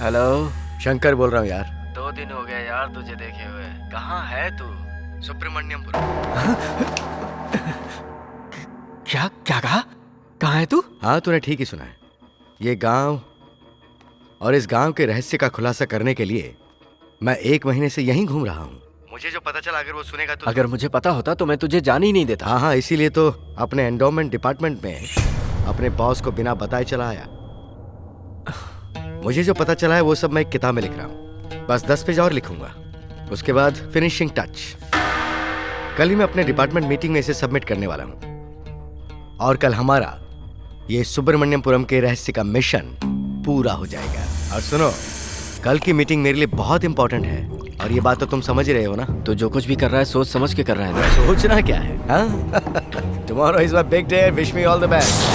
Hello. Shankar बोल रहा हूँ यार। 2 दिन हो गए यार तुझे देखे हुए। कहाँ है तू? सुब्रमण्यमपुरम। क्या क्या कहा? कहाँ है तू? हाँ, तूने ठीक ही सुना है। ये गांव और इस गांव के रहस्य का खुलासा करने के लिए मैं 1 महीने से यहीं घूम रहा हूँ। मुझे जो पता चला अगर वो सुनेगा तो अगर मुझे पता होता तो मैं तुझे जाने ही नहीं देता। हाँ हाँ, इसीलिए तो अपने एंडोमेंट डिपार्टमेंट में अपने बॉस को बिना बताए चला आया। मुझे जो पता चला है वो सब मैं एक किताब में लिख रहा हूँ। बस 10 पेज और लिखूंगा, उसके बाद फिनिशिंग टच। कल ही मैं अपने डिपार्टमेंट मीटिंग में इसे सबमिट करने वाला हूँ और कल हमारा ये सुब्रमण्यमपुरम के रहस्य का मिशन पूरा हो जाएगा। और सुनो, कल की मीटिंग मेरे लिए बहुत इंपॉर्टेंट है और ये बात तो तुम समझ ही रहे हो ना। तो जो कुछ भी कर रहा है सोच समझ के कर रहा है ना। सोचना क्या है? हाँ? Tomorrow is my big day. Wish me all the best.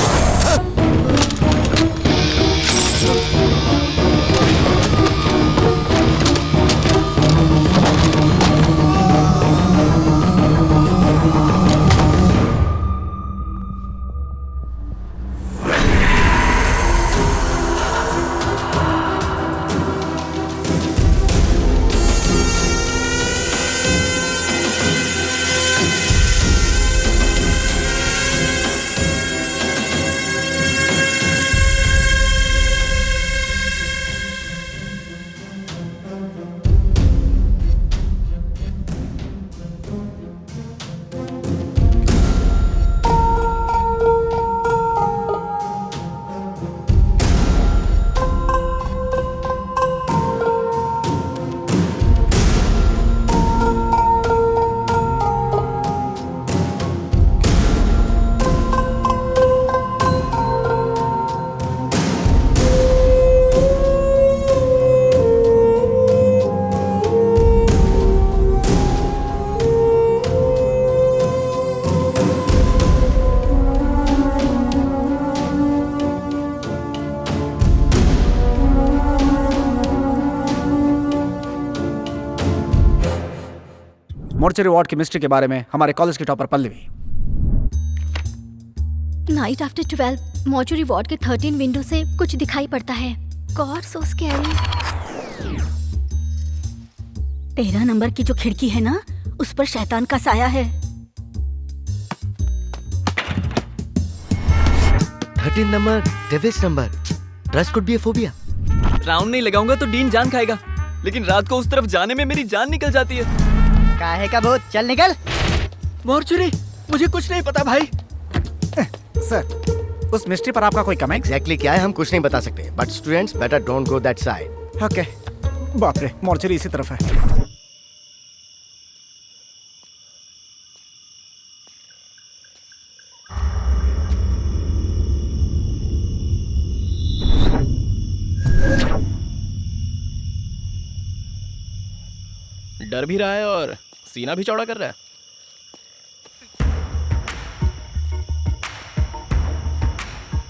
Mortuary ward की मिस्ट्री के बारे में हमारे कॉलेज की topper Pallavi. Night after 12 mortuary ward के 13 विंडो से कुछ दिखाई पड़ता है। गॉड सो स्कैरी। 13 नंबर की जो खिड़की है ना, उस पर शैतान का साया है। 13 number, devil's number. Trust could be a phobia. Round नहीं लगाऊंगा तो डीन जान खाएगा, लेकिन रात को उस तरफ जाने में मेरी जान निकल जाती है। काहे का भूत, चल निकल। मोर्चरी, मुझे कुछ नहीं पता भाई। सर, उस मिस्ट्री पर आपका कोई कमेंट? एग्जैक्टली क्या है हम कुछ नहीं बता सकते, but students better don't go that side. Okay. बाप रे, मोर्चरी इसी तरफ है। डर भी रहा है और सीना भी चौड़ा कर रहा है।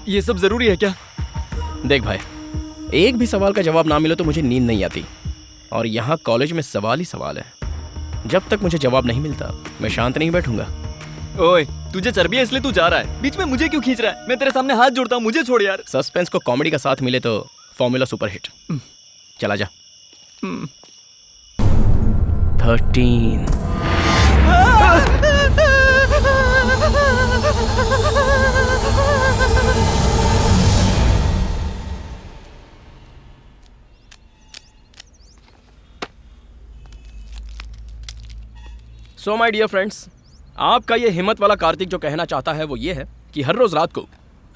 ये सब जरूरी है क्या? देख भाई, एक भी सवाल का जवाब ना मिले तो मुझे नींद नहीं आती, और यहाँ कॉलेज में सवाल ही सवाल है। जब तक मुझे जवाब नहीं मिलता मैं शांत नहीं बैठूंगा। ओए, तुझे चर्बी है इसलिए तू जा रहा है, बीच में मुझे क्यों खींच रहा है? मैं तेरे सामने हाथ जोड़ता हूँ, मुझे छोड़ यार। सस्पेंस को कॉमेडी का साथ मिले तो फॉर्मूला सुपरहिट। चला जा। 13। सो माय डियर फ्रेंड्स, आपका ये हिम्मत वाला कार्तिक जो कहना चाहता है वो ये है कि हर रोज रात को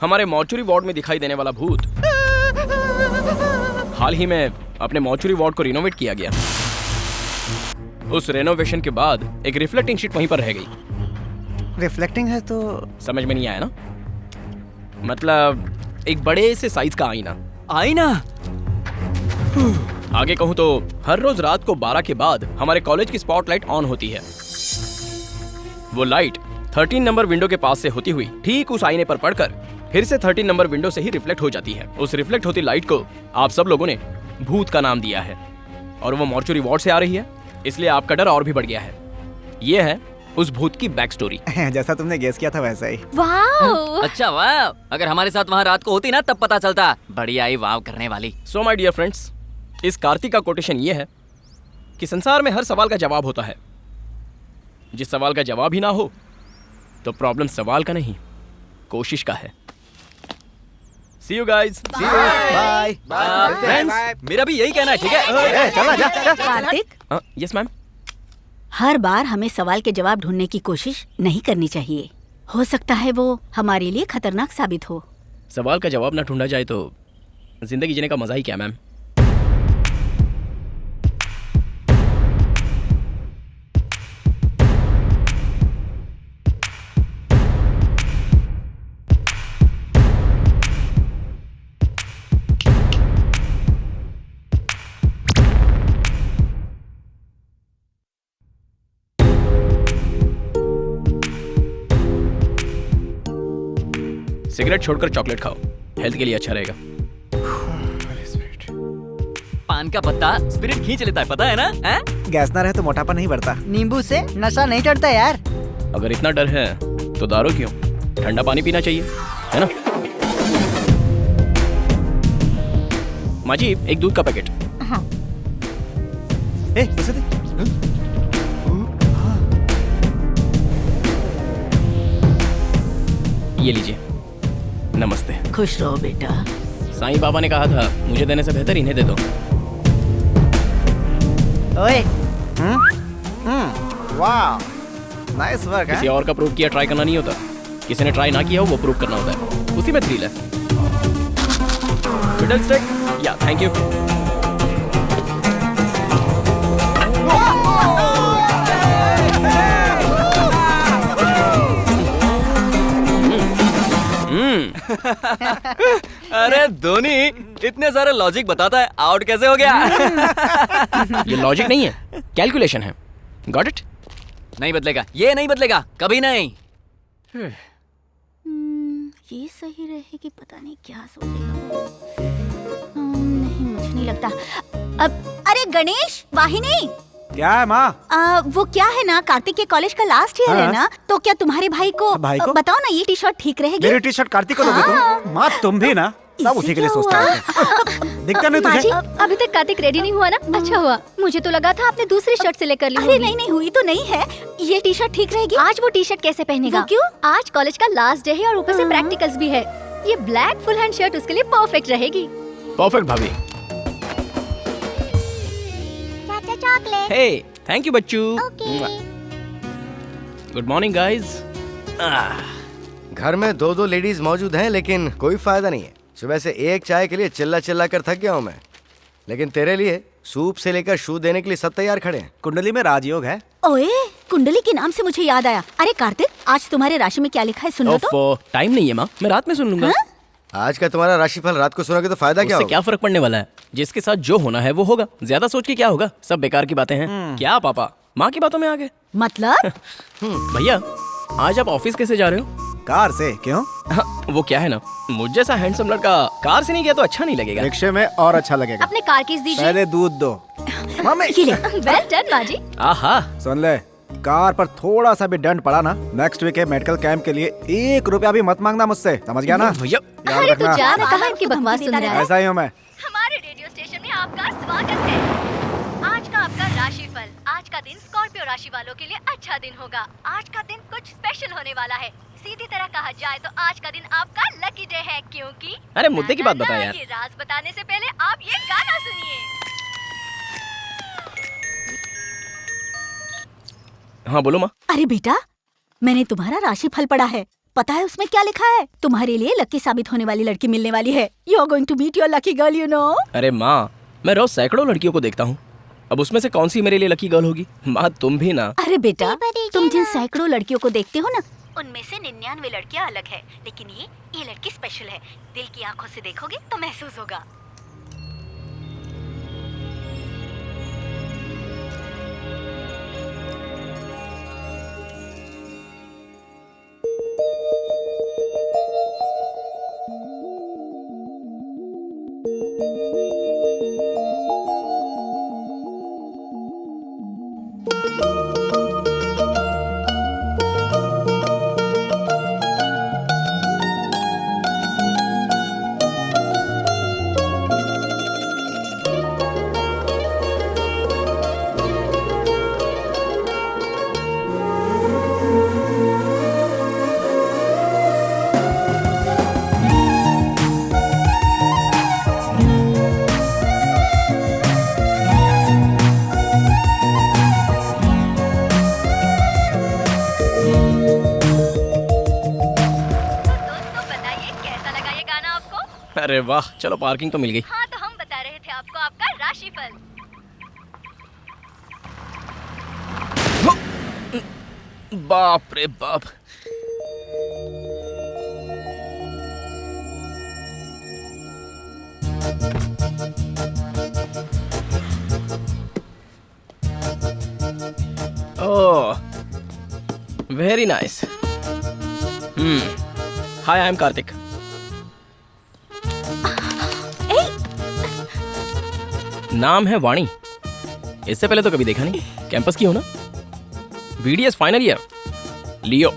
हमारे मॉर्चुरी वार्ड में दिखाई देने वाला भूत हाल ही में अपने मॉर्चुरी वार्ड को रिनोवेट किया गया। उस रेनोवेशन के बाद एक रिफ्लेक्टिंग शीट वहीं पर रह गई। रिफ्लेक्टिंग है तो समझ में नहीं आया ना? मतलब एक बड़े से साइज का आईना। आईना? आगे कहूं तो हर रोज रात को 12 के बाद हमारे कॉलेज की स्पॉटलाइट ऑन होती है। वो लाइट 13 नंबर विंडो के पास से होती हुई ठीक उस आईने पर पड़कर फिर से 13 नंबर विंडो से ही रिफ्लेक्ट हो जाती है। उस रिफ्लेक्ट होती लाइट को आप सब लोगों ने भूत का नाम दिया है, और वो मॉर्चुरी वार्ड से आ रही है, इसलिए आपका डर और भी बढ़ गया है। ये है उस भूत की बैक स्टोरी। जैसा तुमने गेस किया था वैसा ही। वाह! अच्छा वाह, अगर हमारे साथ वहाँ रात को होती ना तब पता चलता। बढ़िया आई वाव करने वाली। सो माय डियर फ्रेंड्स, इस कार्तिक का कोटेशन ये है कि संसार में हर सवाल का जवाब होता है। जिस सवाल का जवाब ही ना हो तो प्रॉब्लम सवाल का नहीं, कोशिश का है। See you guys. Bye friends, मेरा भी यही कहना है, ठीक है? चला जा कार्तिक, यस मैम। हर बार हमें सवाल के जवाब ढूंढने की कोशिश नहीं करनी चाहिए। हो सकता है वो हमारे लिए खतरनाक साबित हो। सवाल का जवाब ना ढूंढा जाए तो जिंदगी जीने का मजा ही क्या मैम। सिगरेट छोड़कर चॉकलेट खाओ, हेल्थ के लिए अच्छा रहेगा। पान का पत्ता स्पिरिट खींच लेता है, पता है ना? गैस ना रहे तो मोटापा नहीं बढ़ता। नींबू से नशा नहीं चढ़ता यार। अगर इतना डर है तो दारू क्यों? ठंडा पानी पीना चाहिए, है ना? माँ जी, एक दूध का पैकेट। पैसे दे। ये लीजिए। नमस्ते। खुश रहो बेटा। साईं बाबा ने कहा था मुझे देने से बेहतर इन्हें दे दो। ओए, वाह, नाइस वर्क किसी और का प्रूव किया ट्राई करना नहीं होता, किसी ने ट्राई ना किया हो वो प्रूव करना होता है, उसी में थ्रिल है। मिडल स्टेक, या थैंक यू। अरे धोनी इतने सारे लॉजिक बताता है, आउट कैसे हो गया? ये लॉजिक नहीं है, कैलकुलेशन है। Got it? नहीं बदलेगा, ये नहीं बदलेगा, कभी नहीं। ये सही रहेगी, पता नहीं क्या सोचेगा। नहीं, मुझे नहीं लगता। अब अरे गणेश, वाहिनी, क्या है माँ? वो क्या है ना, कार्तिक के कॉलेज का लास्ट ईयर है ना, तो क्या तुम्हारे भाई को बताओ ना, ये टी शर्ट ठीक रहेगी? मेरी टी शर्ट कार्तिक को दोगे तुम? माँ तुम भी ना, सब उसी के लिए सोचता है। दिखता नहीं तुझे? अभी तक कार्तिक रेडी नहीं हुआ ना? अच्छा हुआ, मुझे तो लगा था आपने दूसरी शर्ट सिलेक्ट कर ली अरे नहीं नहीं, हुई तो नहीं है। ये टी शर्ट ठीक रहेगी? आज वो टी शर्ट कैसे पहनेगा? वो क्यों? आज कॉलेज का लास्ट डे है और ऊपर से प्रैक्टिकल्स भी है। ये ब्लैक फुल हैंड शर्ट उसके लिए परफेक्ट रहेगी। परफेक्ट भाभी। चॉकलेट। हे, थैंक यू बच्चू। Good morning guys. घर में दो दो लेडीज मौजूद हैं लेकिन कोई फायदा नहीं है। सुबह से एक चाय के लिए चिल्ला चिल्ला कर थक गया हूँ मैं, लेकिन तेरे लिए सूप से लेकर शू देने के लिए सब तैयार खड़े हैं। कुंडली में राजयोग है। ओए, कुंडली के नाम से मुझे याद आया। अरे कार्तिक, आज तुम्हारे राशि में क्या लिखा है सुनो तो। टाइम नहीं है माँ, मैं रात में सुन लूंगा। आज का तुम्हारा राशिफल रात को सुनोगे तो फायदा क्या उससे होगा? क्या फर्क पड़ने वाला है? जिसके साथ जो होना है वो होगा। ज्यादा सोच के क्या होगा, सब बेकार की बातें हैं। क्या पापा माँ की बातों में आ गए? मतलब? भैया, आज आप ऑफिस कैसे जा रहे हो? कार से। क्यों? वो क्या है ना, मुझ जैसा हैंडसम लड़का कार से नहीं गया तो अच्छा नहीं लगेगा। रिक्शे में और अच्छा लगेगा। अपने कार कीज दीजिए। पहले दूध दो। मम्मी ये ले। वेल डन माँ जी। आहा, सुन ले, कार पर थोड़ा सा भी दंड पड़ा ना, नेक्स्ट वीक के मेडिकल कैंप के लिए 1 रुपया भी मत मांगना मुझसे, समझ गया ना? भैया याद अरे तू रखना। जा ना, कहाँ इनकी बकवास सुन रहा है? ऐसा ही हूँ मैं। हमारे रेडियो स्टेशन में आपका स्वागत है। आज का आपका राशिफल। आज का दिन स्कॉर्पियो राशि वालों के लिए अच्छा दिन होगा। आज का दिन कुछ स्पेशल होने वाला है। सीधी तरह कहा जाए तो आज का दिन आपका लकी डे है, क्योंकि अरे मुद्दे की बात बता यार। ये राज बताने से पहले आप ये गाना सुनिए। हाँ बोलो माँ। अरे बेटा, मैंने तुम्हारा राशिफल पढ़ा है। पता है उसमें क्या लिखा है? तुम्हारे लिए लकी साबित होने वाली लड़की मिलने वाली है। You are going to meet your lucky girl, you know. अरे माँ, मैं रोज सैकड़ों लड़कियों को देखता हूँ, अब उसमें से कौन सी मेरे लिए लकी गर्ल होगी? माँ तुम भी ना। अरे बेटा, तुम जिन सैकड़ों लड़कियों को देखते हो ना, उनमें से 99 लड़कियां अलग है, लेकिन ये लड़की स्पेशल है। दिल की आंखों से देखोगे तो महसूस होगा। अरे वाह, चलो पार्किंग तो मिल गई। हाँ, तो हम बता रहे थे आपको आपका राशिफल। बाप रे बाप। Oh, very nice. Hi, I am Karthik. नाम है वाणी। इससे पहले तो कभी देखा नहीं। कैंपस की हो ना? BDS final year. Leo,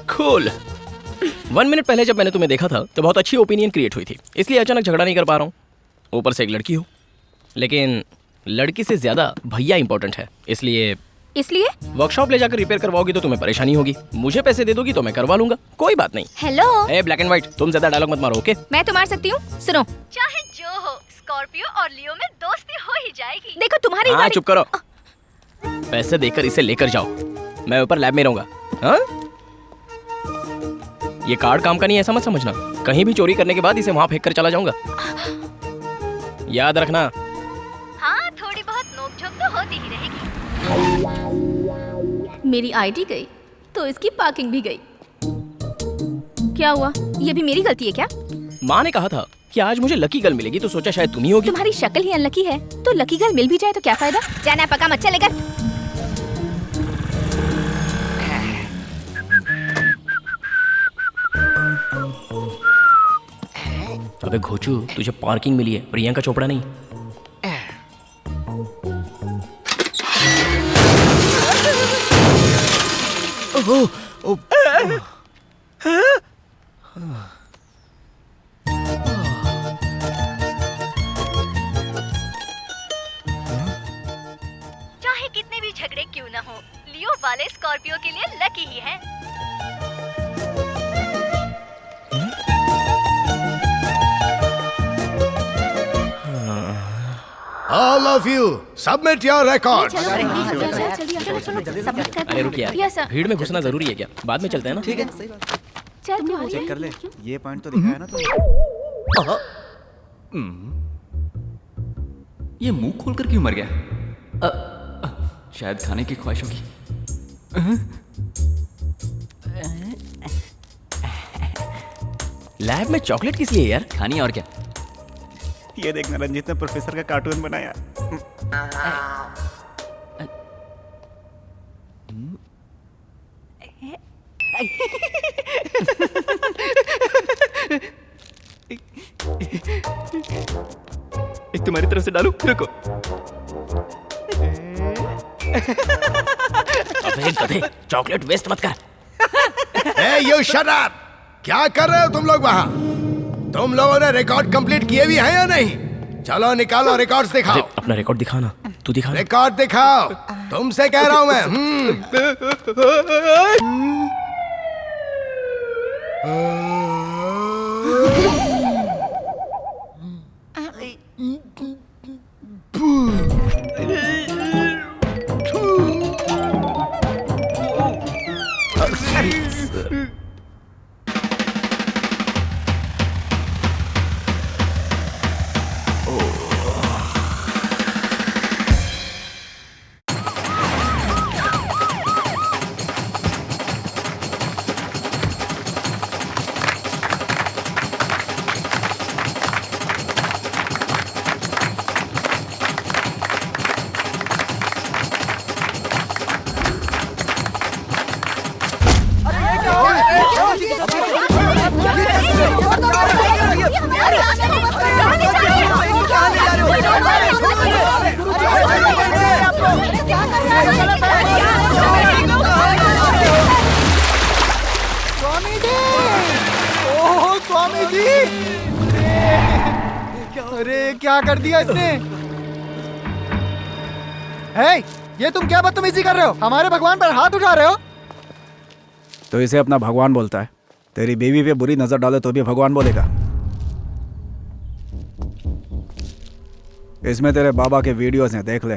cool. 1 minute पहले जब मैंने तुम्हें देखा था तो बहुत अच्छी ओपिनियन क्रिएट हुई थी, इसलिए अचानक झगड़ा नहीं कर पा रहा हूँ। ऊपर से एक लड़की हो, लेकिन लड़की से ज्यादा भैया इंपॉर्टेंट है। इसलिए वर्कशॉप ले जाकर रिपेयर करवाओगी तो तुम्हें परेशानी होगी। मुझे पैसे दे दोगी तो मैं करवा लूंगा, कोई बात नहीं। Hello, A black and white, तुम ज्यादा डायलॉग मत मारो, ओके? मैं तो मार सकती हूँ। सुनो, चाहे जो हो, स्कॉर्पियो और लियो में दोस्ती हो ही जाएगी। देखो तुम्हारी हाँ, गाड़ी। चुप करो। पैसे देकर इसे लेकर जाओ, मैं ऊपर लैब में रहूंगा। हाँ? ये कार्ड काम का नहीं, ऐसा मत समझना। कहीं भी चोरी करने के बाद इसे वहां फेंक कर चला जाऊंगा, याद रखना। हाँ, थोड़ी बहुत नोकझोंक तो होती ही रहेगी। मेरी आईडी गई तो इसकी पार्किंग भी गई। क्या हुआ? ये भी मेरी गलती है क्या? माँ ने कहा था कि आज मुझे लकी गर्ल मिलेगी, तो सोचा शायद तुम ही होगी। तुम्हारी शक्ल ही अनलकी है, तो लकी गर्ल मिल भी जाए तो क्या फायदा? जाना पका मत चल लेकर। अबे घोचू, तुझे पार्किंग मिली है, प्रियंका चोपड़ा नहीं। चाहे कितने भी झगड़े क्यों न हो, लियो वाले स्कॉर्पियो के लिए लकी ही हैं। All of you, submit your records. अरे रुक यार, Yes, sir. भीड़ में घुसना जरूरी है क्या? बाद में चलते हैं ना। ठीक है। चल तू चेक कर ले, ये पॉइंट तो दिखाया ना ये मुंह खोलकर क्यों मर गया? शायद खाने की ख्वाहिश होगी। लैब में चॉकलेट किस लिए यार? खानी और क्या? ये देखना, रंजीत ने प्रोफेसर का कार्टून बनाया। एक तुम्हारी तरफ से डालूं? रुको। अबे गधे, चॉकलेट वेस्ट मत कर। Hey, you shut up! क्या कर रहे हो तुम लोग वहाँ? तुम लोगों ने रिकॉर्ड कंप्लीट किए भी हैं या नहीं? चलो निकालो रिकॉर्ड्स दिखाओ। अपना रिकॉर्ड दिखा ना, तू दिखा। रिकॉर्ड दिखाओ, तुमसे कह रहा हूँ मैं। स्वामी जी, अरे क्या कर दिया इसने? हे, ये तुम क्या बदतमीजी कर रहे हो? हमारे भगवान पर हाथ उठा रहे हो? तो इसे अपना भगवान बोलता है। तेरी बीवी पे बुरी नजर डाले तो भी भगवान बोलेगा। इसमें तेरे बाबा के वीडियोस हैं, देख ले।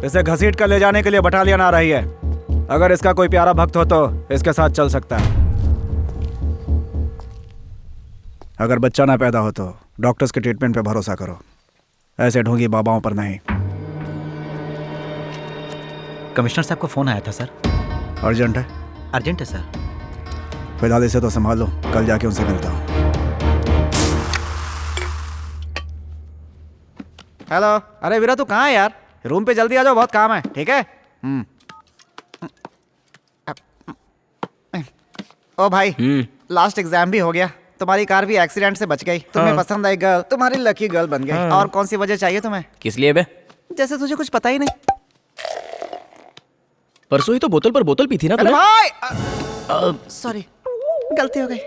इसे घसीट कर ले जाने के लिए बटालियन आ रही है। अगर इसका कोई प्यारा भक्त हो तो इसके साथ चल सकता है। अगर बच्चा ना पैदा हो तो डॉक्टर्स के ट्रीटमेंट पे भरोसा करो, ऐसे ढोंगी बाबाओं पर नहीं। कमिश्नर साहब को फोन आया था सर। अर्जेंट है? अर्जेंट है सर। फिलहाल इसे तो संभाल लो, कल जाके उनसे मिलता हूँ। हेलो, अरे वीरा तू कहाँ है यार? रूम पे जल्दी आ जाओ, बहुत काम है। ठीक है? ओ भाई, लास्ट एग्जाम भी हो गया, तुम्हारी कार भी एक्सीडेंट से बच गई, तुम्हें पसंद आई गर्ल, तुम्हारी लकी गर्ल बन गई। और कौन सी वजह चाहिए तुम्हें? किस लिए बे? जैसे तुझे कुछ पता ही नहीं। परसों ही तो बोतल पर बोतल पी थी ना अरे तूने? भाई, सॉरी, गलती हो गई।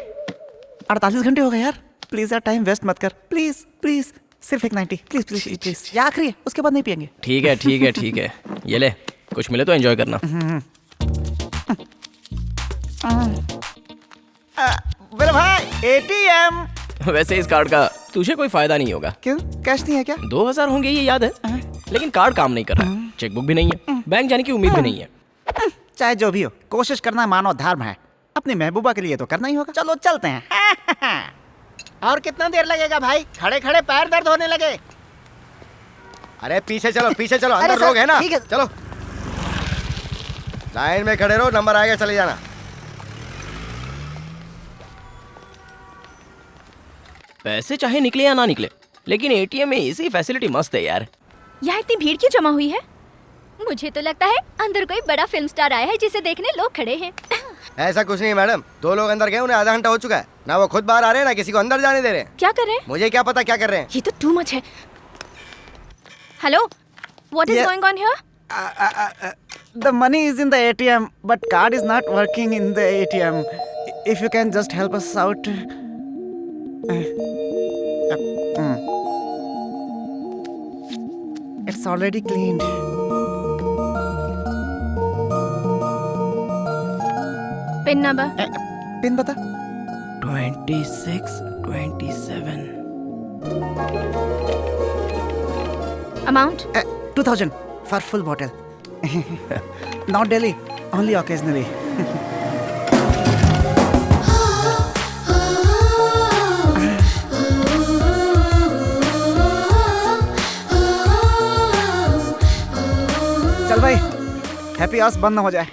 48 घंटे हो गए यार, प्लीज यार टाइम वेस्ट मत कर, प्लीज प्लीज, सिर्फ एक 90, प्लीज प्लीज प्लीज, ये आखिरी है, उसके बाद नहीं पियेंगे। ठीक है ठीक है ठीक है, ये ले, कुछ मिले तो एंजॉय करना। मेरे भाई एटीएम। वैसे इस कार्ड का तुझे कोई फायदा नहीं होगा। क्यों, कैश नहीं है क्या? 2000 होंगे ये याद है, लेकिन कार्ड काम नहीं कर रहा, चेकबुक भी नहीं है, बैंक जाने की उम्मीद भी नहीं है। चाहे जो भी हो, कोशिश करना मानव धर्म है, अपनी महबूबा के लिए तो करना ही होगा। चलो चलते हैं। और कितना देर लगेगा भाई? खड़े खड़े पैर दर्द होने लगे। अरे पीछे चलो, पीछे चलो, अरे अंदर सर, लोग है ना। ठीक है। चलो लाइन में खड़े रहो, नंबर आएगा चले जाना। पैसे चाहे निकले या ना निकले, लेकिन एटीएम में इसी फैसिलिटी मस्त है यार। यहाँ इतनी भीड़ क्यों जमा हुई है? मुझे तो लगता है अंदर कोई बड़ा फिल्म स्टार आया है जिसे देखने लोग खड़े हैं। ऐसा कुछ नहीं मैडम, 2 लोग अंदर गए, उन्हें आधा घंटा हो चुका है, ना वो खुद बाहर आ रहे हैं ना किसी को अंदर जाने दे रहे हैं। क्या कर रहे हैं? मुझे क्या पता क्या कर रहे हैं। ये तो टू मच है। Hello, what is going on here? The money is in the ATM, but card is not working in the ATM. If you can just help us out. It's already cleaned. Pin number? Pin बता। 26 27 amount? 2000 for full bottle. Not daily, only occasionally. चल भाई, happy hours बंद ना हो जाए।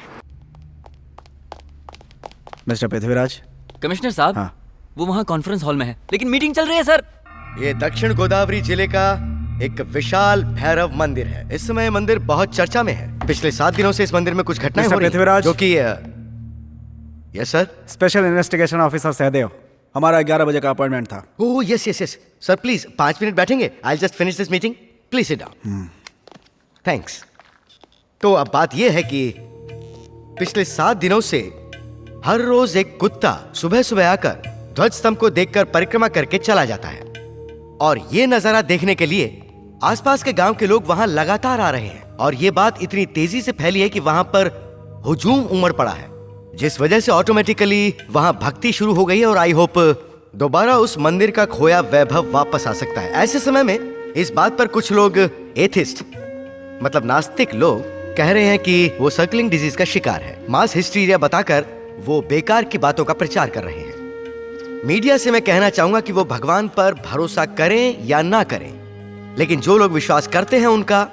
Mister Prithviraj. Commissioner साहब, हाँ। वो वहाँ कॉन्फ्रेंस हॉल में है, लेकिन मीटिंग चल रही है सर। ये दक्षिण गोदावरी जिले का एक विशाल भैरव मंदिर है। इस समय मंदिर बहुत चर्चा में है। पिछले 7 दिनों से इस मंदिर में कुछ घटनाएं हो रही हैं, जो कि yes sir. Special investigation officer Sahdev, हमारा 11 बजे का अपॉइंटमेंट था। Oh yes yes yes sir, please 5 minute बैठेंगे? I just finish this meeting, please sit down. Thanks. तो अब बात यह है कि पिछले 7 दिनों से हर रोज एक कुत्ता सुबह सुबह आकर ध्वज स्तंभ को देखकर परिक्रमा करके चला जाता है, और ये नजारा देखने के लिए आसपास के गांव के लोग वहां लगातार आ रहे हैं। और ये बात इतनी तेजी से फैली है कि वहां पर हुजूम उमड़ पड़ा है, जिस वजह से ऑटोमेटिकली वहां भक्ति शुरू हो गई है। और आई होप दोबारा उस मंदिर का खोया वैभव वापस आ सकता है। ऐसे समय में इस बात पर कुछ लोग एथिस्ट मतलब नास्तिक लोग कह रहे हैं कि वो सर्कलिंग डिजीज का शिकार है। मास हिस्टीरिया बताकर वो बेकार की बातों का प्रचार कर रहे हैं। मीडिया से मैं कहना चाहूंगा कि वो भगवान पर भरोसा करें या ना करें, लेकिन जो लोग विश्वास करते हैं उनका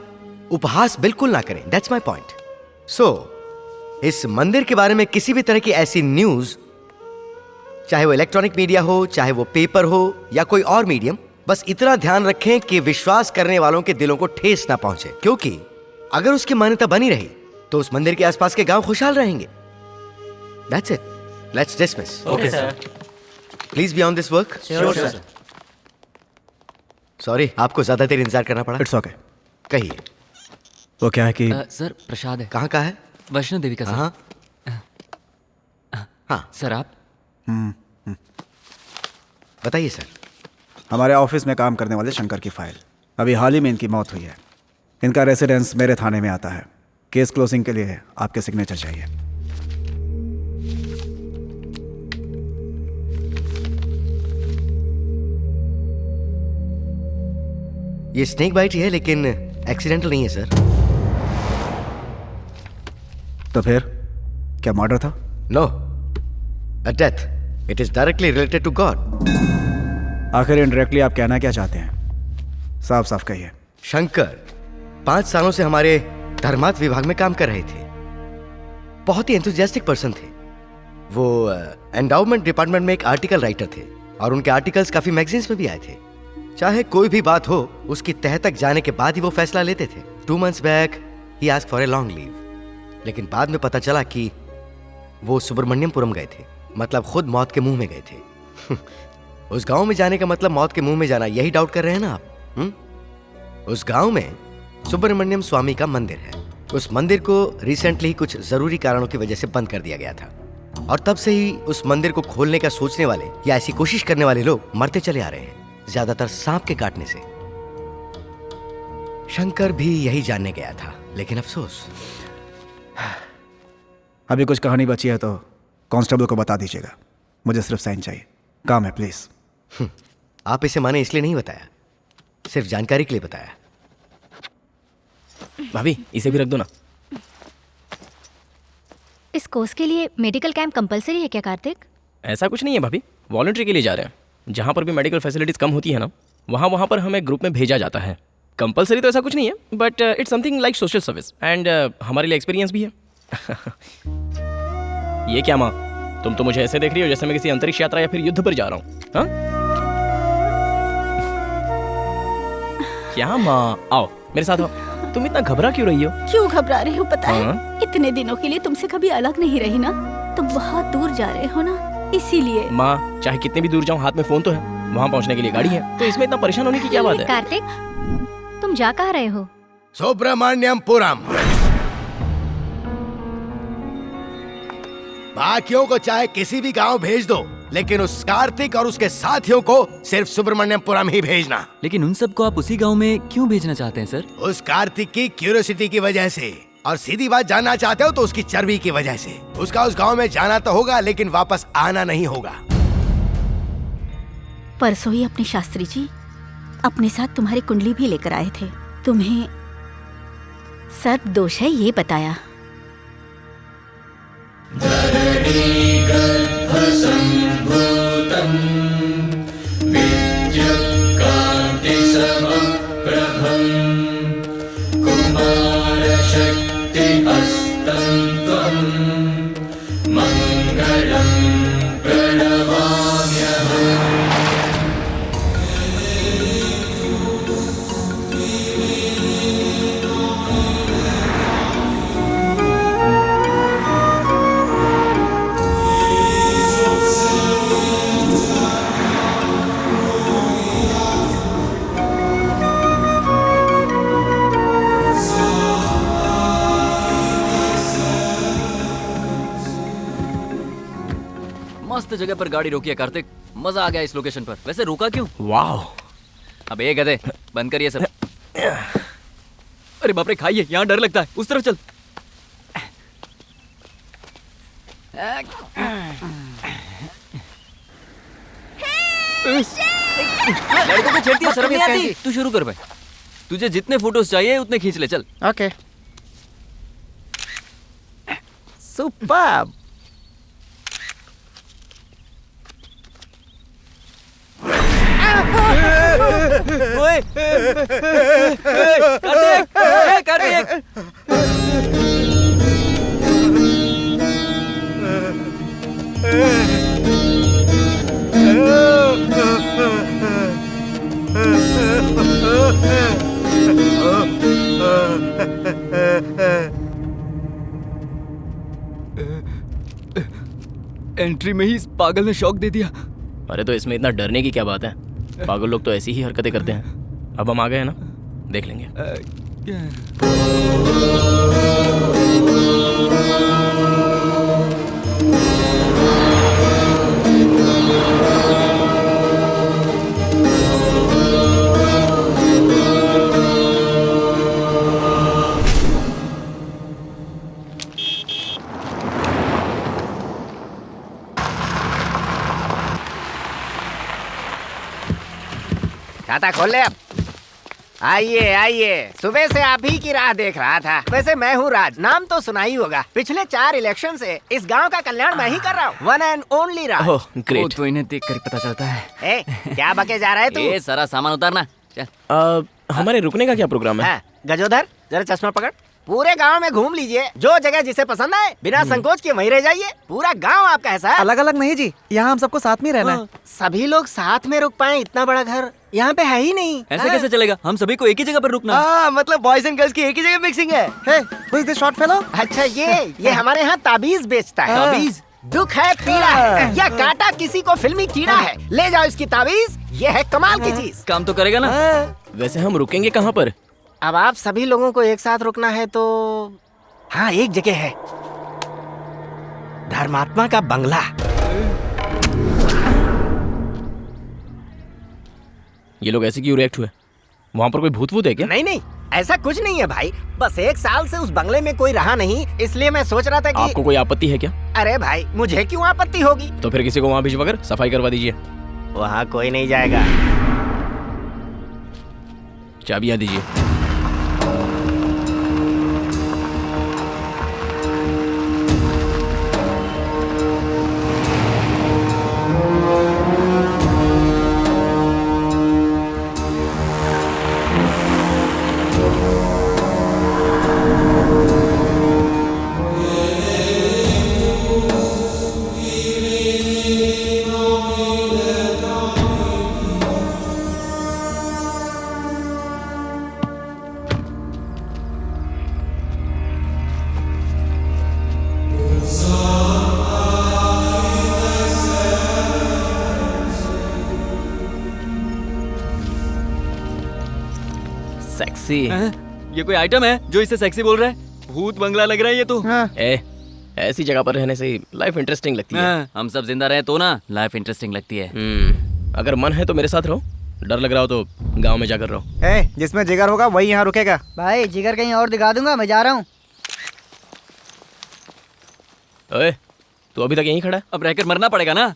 उपहास बिल्कुल ना करें। That's my point. सो इस मंदिर के बारे में किसी भी तरह की ऐसी न्यूज, चाहे वो इलेक्ट्रॉनिक मीडिया हो, चाहे वो पेपर हो या कोई और मीडियम, बस इतना ध्यान रखें कि विश्वास करने वालों के दिलों को ठेस ना पहुंचे, क्योंकि अगर उसकी मान्यता बनी रही तो उस मंदिर के आसपास के गांव खुशहाल रहेंगे। That's it. Let's dismiss. Okay sir. Please be on this work. Sure, sir. Sorry, आपको ज्यादा देर इंतजार करना पड़ा। It's okay. कहिए। वो क्या है कि सर प्रसाद है। कहाँ का है? वैष्णो देवी का सर। हाँ हाँ सर आप बताइए सर। हमारे ऑफिस में काम करने वाले शंकर की फाइल, अभी हाल ही में इनकी मौत हुई है। इनका रेसिडेंस मेरे थाने में आता है। केस क्लोजिंग के लिए आपके सिग्नेचर चाहिए। ये स्नेक बाइट ही है, लेकिन एक्सीडेंटल नहीं है सर। तो फिर क्या मर्डर था? No, a death. It is directly related to God. आखिर इनडायरेक्टली आप कहना क्या चाहते हैं? साफ साफ कहिए। शंकर 5 सालों से हमारे धर्मार्थ विभाग में काम कर रहे थे। बहुत ही एंथुजियास्टिक पर्सन थे वो। एंडाउमेंट डिपार्टमेंट में एक आर्टिकल राइटर थे और उनके आर्टिकल्स काफी मैगजीन्स में भी आए थे। चाहे कोई भी बात हो, उसकी तह तक जाने के बाद ही वो फैसला लेते थे। 2 months back he asked for a long leave, लेकिन बाद में पता चला कि वो सुब्रमण्यमपुरम गए थे, मतलब खुद मौत के मुंह में गए थे। उस गांव में जाने का मतलब मौत के मुंह में जाना, यही डाउट कर रहे हैं ना आप? उस गांव में सुब्रमण्यम स्वामी का मंदिर है। उस मंदिर को रिसेंटली कुछ जरूरी कारणों की वजह से बंद कर दिया गया था और तब से ही उस मंदिर को खोलने का सोचने वाले या ऐसी कोशिश करने वाले लोग मरते चले आ रहे हैं, ज्यादातर सांप के काटने से। शंकर भी यही जानने गया था, लेकिन अफसोस। अभी कुछ कहानी बची है तो कांस्टेबल को बता दीजिएगा, मुझे सिर्फ साइन चाहिए, काम है प्लीज। आप इसे माने इसलिए नहीं बताया, सिर्फ जानकारी के लिए बताया। भाभी इसे भी रख दो ना। इस कोर्स के लिए मेडिकल कैंप कंपलसरी है क्या कार्तिक? ऐसा कुछ नहीं है भाभी, वॉलंटरी के लिए जा रहे हैं। जहाँ पर भी मेडिकल फैसिलिटीज कम होती है ना, वहाँ पर हमें ग्रुप में भेजा जाता है। कंपलसरी तो ऐसा कुछ नहीं है, but it's something like social service and हमारे लिए एक्सपीरियंस भी है। ये क्या माँ, तुम तो मुझे ऐसे देख रही हो जैसे मैं किसी अंतरिक्ष यात्रा या फिर युद्ध पर जा रहा हूँ। हाँ? क्या माँ, आओ मेरे साथ आओ। तुम इतना घबरा क्यों रही हो? क्यों घबरा रही हो पता है? हाँ? इतने दिनों के लिए तुमसे कभी अलग नहीं रही ना, तुम बहुत दूर जा रहे हो ना, इसीलिए। माँ चाहे कितने भी दूर जाऊँ, हाथ में फोन तो है, वहाँ पहुँचने के लिए गाड़ी है, तो इसमें इतना परेशान होने की क्या बात है? कार्तिक, तुम जा कहाँ रहे हो? सुब्रमण्यमपुरम। बाकियों को चाहे किसी भी गांव भेज दो, लेकिन उस कार्तिक और उसके साथियों को सिर्फ सुब्रमण्यमपुरम ही भेजना। लेकिन उन सबको आप उसी गांव में क्यों भेजना चाहते हैं सर? उस कार्तिक की क्यूरियोसिटी की वजह से, और सीधी बात जानना चाहते हो तो उसकी चर्बी की वजह से। उसका उस गांव में जाना तो होगा, लेकिन वापस आना नहीं होगा। परसों ही अपने शास्त्री जी अपने साथ तुम्हारी कुंडली भी लेकर आए थे। तुम्हें सर्प दोष है ये बताया। मस्त जगह पर गाड़ी रोकी है कार्तिक, मजा आ गया इस लोकेशन पर। वैसे रुका क्यों? वाह, अब ये गधे बंद करिए सब। अरे बाप रे, खाइए, यहाँ डर लगता है, उस तरफ चल। लड़कों को छेड़ती है, शर्म नहीं आती? तू शुरू कर भाई, तुझे जितने फोटोज चाहिए उतने खींच ले, चल। Okay, superb. ओए, कार्तिक, कार्तिक। एंट्री में ही इस पागल ने शॉक दे दिया। अरे तो इसमें इतना डरने की क्या बात है? पागल लोग तो ऐसी ही हरकतें करते हैं। अब हम आ गए हैं ना, देख लेंगे। खाता खोल ले अब। आइए आइए, सुबह से आप ही की राह देख रहा था। वैसे मैं हूँ राज, नाम तो सुना ही होगा। पिछले 4 इलेक्शन से इस गांव का कल्याण मैं ही कर रहा हूँ। One and only Raj. Oh great. तो इन्हें देख कर पता चलता है। ए, क्या बके जा रहा है तू? ये सारा सामान उतारना। हमारे रुकने का क्या प्रोग्राम है? गजोधर जरा चश्मा पकड़। पूरे गांव में घूम लीजिए, जो जगह जिसे पसंद आए बिना संकोच के वहीं रह जाइए। पूरा गांव आपका है। अलग अलग नहीं जी, यहाँ हम सबको साथ में रहना है। सभी लोग साथ में रुक पाए, इतना बड़ा घर यहाँ पे है ही नहीं। ऐसे कैसे चलेगा? हम सभी को एक ही जगह पर रुकना। मतलब बॉयज एंड गर्ल्स की एक ही जगह मिक्सिंग है। Who is this short fellow? अच्छा ये हमारे यहाँ ताबीज बेचता है। ताबीज? दुख है, पीड़ा है या काटा किसी को फिल्मी कीड़ा है, ले जाओ इसकी ताबीज। ये है कमाल की चीज। काम तो करेगा ना? वैसे हम रुकेंगे कहाँ पर? अब आप सभी लोगों को एक साथ रुकना है तो हाँ, एक जगह है, धर्मात्मा का बंगला। ये लोग ऐसे क्यों रिएक्ट हुए? वहाँ पर कोई भूत वूत है क्या? नहीं, ऐसा कुछ नहीं है भाई। बस 1 साल से उस बंगले में कोई रहा नहीं, इसलिए मैं सोच रहा था कि आपको कोई आपत्ति है क्या? अरे भाई, मुझे क्यों आपत्ति होगी? तो फिर किसी को वहाँ भिजवा कर सफाई करवा दीजिए। वहाँ कोई नहीं जाएगा। चाबियाँ दीजिए। सेक्सी। ये कोई आइटम है जो इसे सेक्सी बोल रहा है? भूत बंगला लग रहा है ये तो। ऐसी जगह पर रहने से लाइफ इंटरेस्टिंग लगती है। हम सब जिंदा रहे तो ना लाइफ इंटरेस्टिंग लगती है। अगर मन है तो मेरे साथ रहो, डर लग रहा हो तो गांव में जाकर रहो। जिसमें जिगर होगा वही यहाँ रुकेगा। भाई जिगर कहीं और दिखा दूंगा, मैं जा रहा हूँ। ओए, तू अभी तक यहीं खड़ा है? अब रहकर मरना पड़ेगा ना।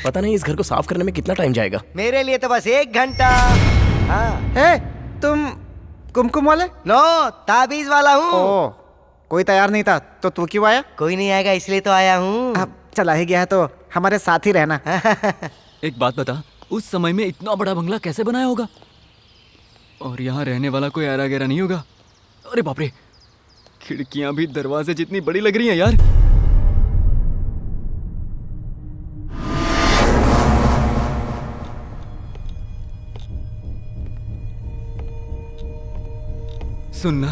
पता नहीं इस घर को साफ करने में कितना टाइम जाएगा। मेरे लिए तो बस 1 घंटा। तुम कुमकुम वाले? नो, ताबीज वाला हूँ। कोई तैयार नहीं था तो तू क्यों आया? कोई नहीं आएगा इसलिए तो आया हूँ। अब चला ही गया है तो हमारे साथ ही रहना। एक बात बता, उस समय में इतना बड़ा बंगला कैसे बनाया होगा? और यहाँ रहने वाला कोई आरा गहरा नहीं होगा? अरे बाप रे, खिड़कियां भी दरवाजे जितनी बड़ी लग रही हैं यार। सुनना,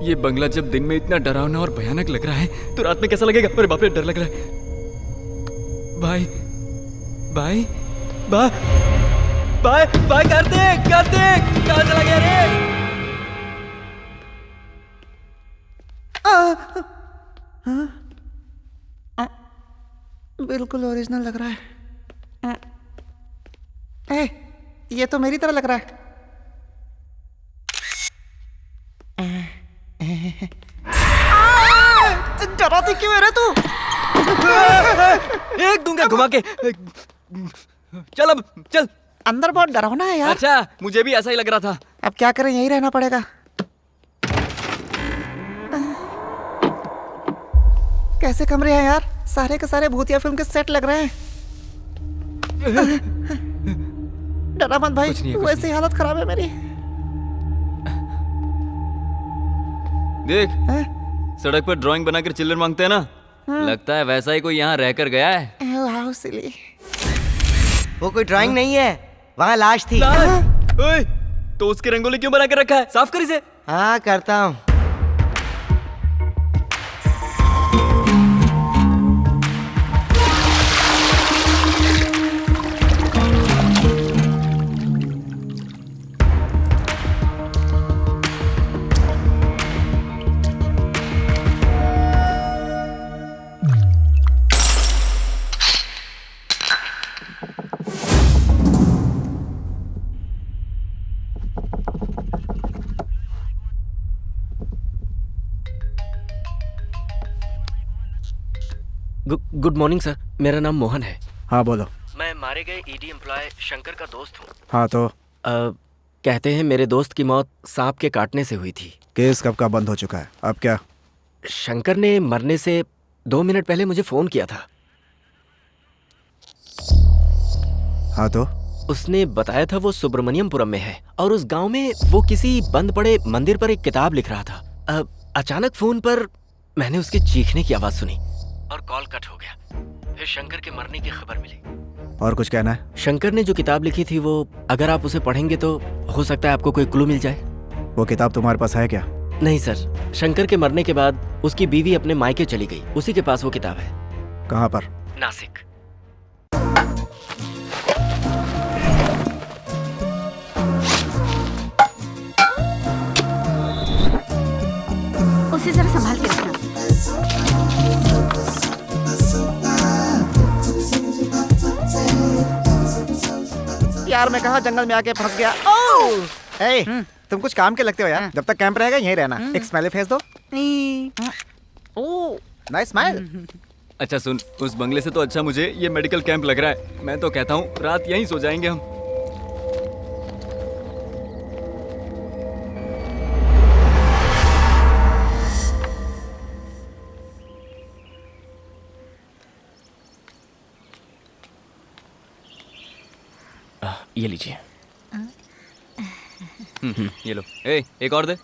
ये बंगला जब दिन में इतना डरावना और भयानक लग रहा है तो रात में कैसा लगेगा? अरे बाप रे, डर लग रहा है। भाई भाई भाई भाई भाई, कार्तिक कार्तिक, कहाँ चला गया रे? बिल्कुल ओरिजिनल लग रहा है। ये तो मेरी तरह लग रहा है। डराती क्यों है रे तू? एक दूंगा घुमा के। चल अब चल। अंदर बहुत डरावना है यार। अच्छा, मुझे भी ऐसा ही लग रहा था। अब क्या करें, यहीं रहना पड़ेगा। कैसे कमरे हैं यार, सारे के सारे भूतिया फिल्म के सेट लग रहे हैं। डरा मत भाई, वैसे हालत खराब है मेरी। देख, सड़क पर ड्राइंग बनाकर चिल्लर मांगते हैं ना, लगता है वैसा ही कोई यहाँ रहकर गया है। वाह सिली। वो कोई ड्राइंग नहीं है, वहाँ लाश थी। ओए, तो उसकी रंगोली क्यों बना कर रखा है? साफ कर इसे। हाँ करता हूँ। गुड मॉर्निंग सर, मेरा नाम मोहन है। हाँ बोलो। मैं मारे गए ईडी एम्प्लॉय शंकर का दोस्त हूँ। हाँ तो कहते हैं मेरे दोस्त की मौत सांप के काटने से हुई थी। केस कब का बंद हो चुका है, अब क्या? शंकर ने मरने से 2 मिनट पहले मुझे फोन किया था। हाँ तो उसने बताया था वो सुब्रमण्यमपुरम में है और उस गांव में वो किसी बंद पड़े मंदिर पर एक किताब लिख रहा था। अचानक फोन पर मैंने उसके चीखने की आवाज सुनी और कॉल कट हो गया। फिर शंकर के मरने की खबर मिली। और कुछ कहना है? शंकर ने जो किताब लिखी थी वो अगर आप उसे पढ़ेंगे तो हो सकता है आपको कोई क्लू मिल जाए। वो किताब तुम्हारे पास है क्या? नहीं सर, शंकर के मरने के बाद उसकी बीवी अपने मायके चली गई, उसी के पास वो किताब है। कहाँ पर? नासिक। उसे जरा संभाल के रखना। यार मैं कहा जंगल में आके फंस गया। ओह ए, तुम कुछ काम के लगते हो यार। जब तक कैंप रहेगा यहीं रहना। एक स्माइली फेस दो। Oh nice smile. अच्छा सुन, उस बंगले से तो अच्छा मुझे ये मेडिकल कैंप लग रहा है। मैं तो कहता हूँ रात यहीं सो जाएंगे हम। ये लीजिए। ये लो। एक और दे।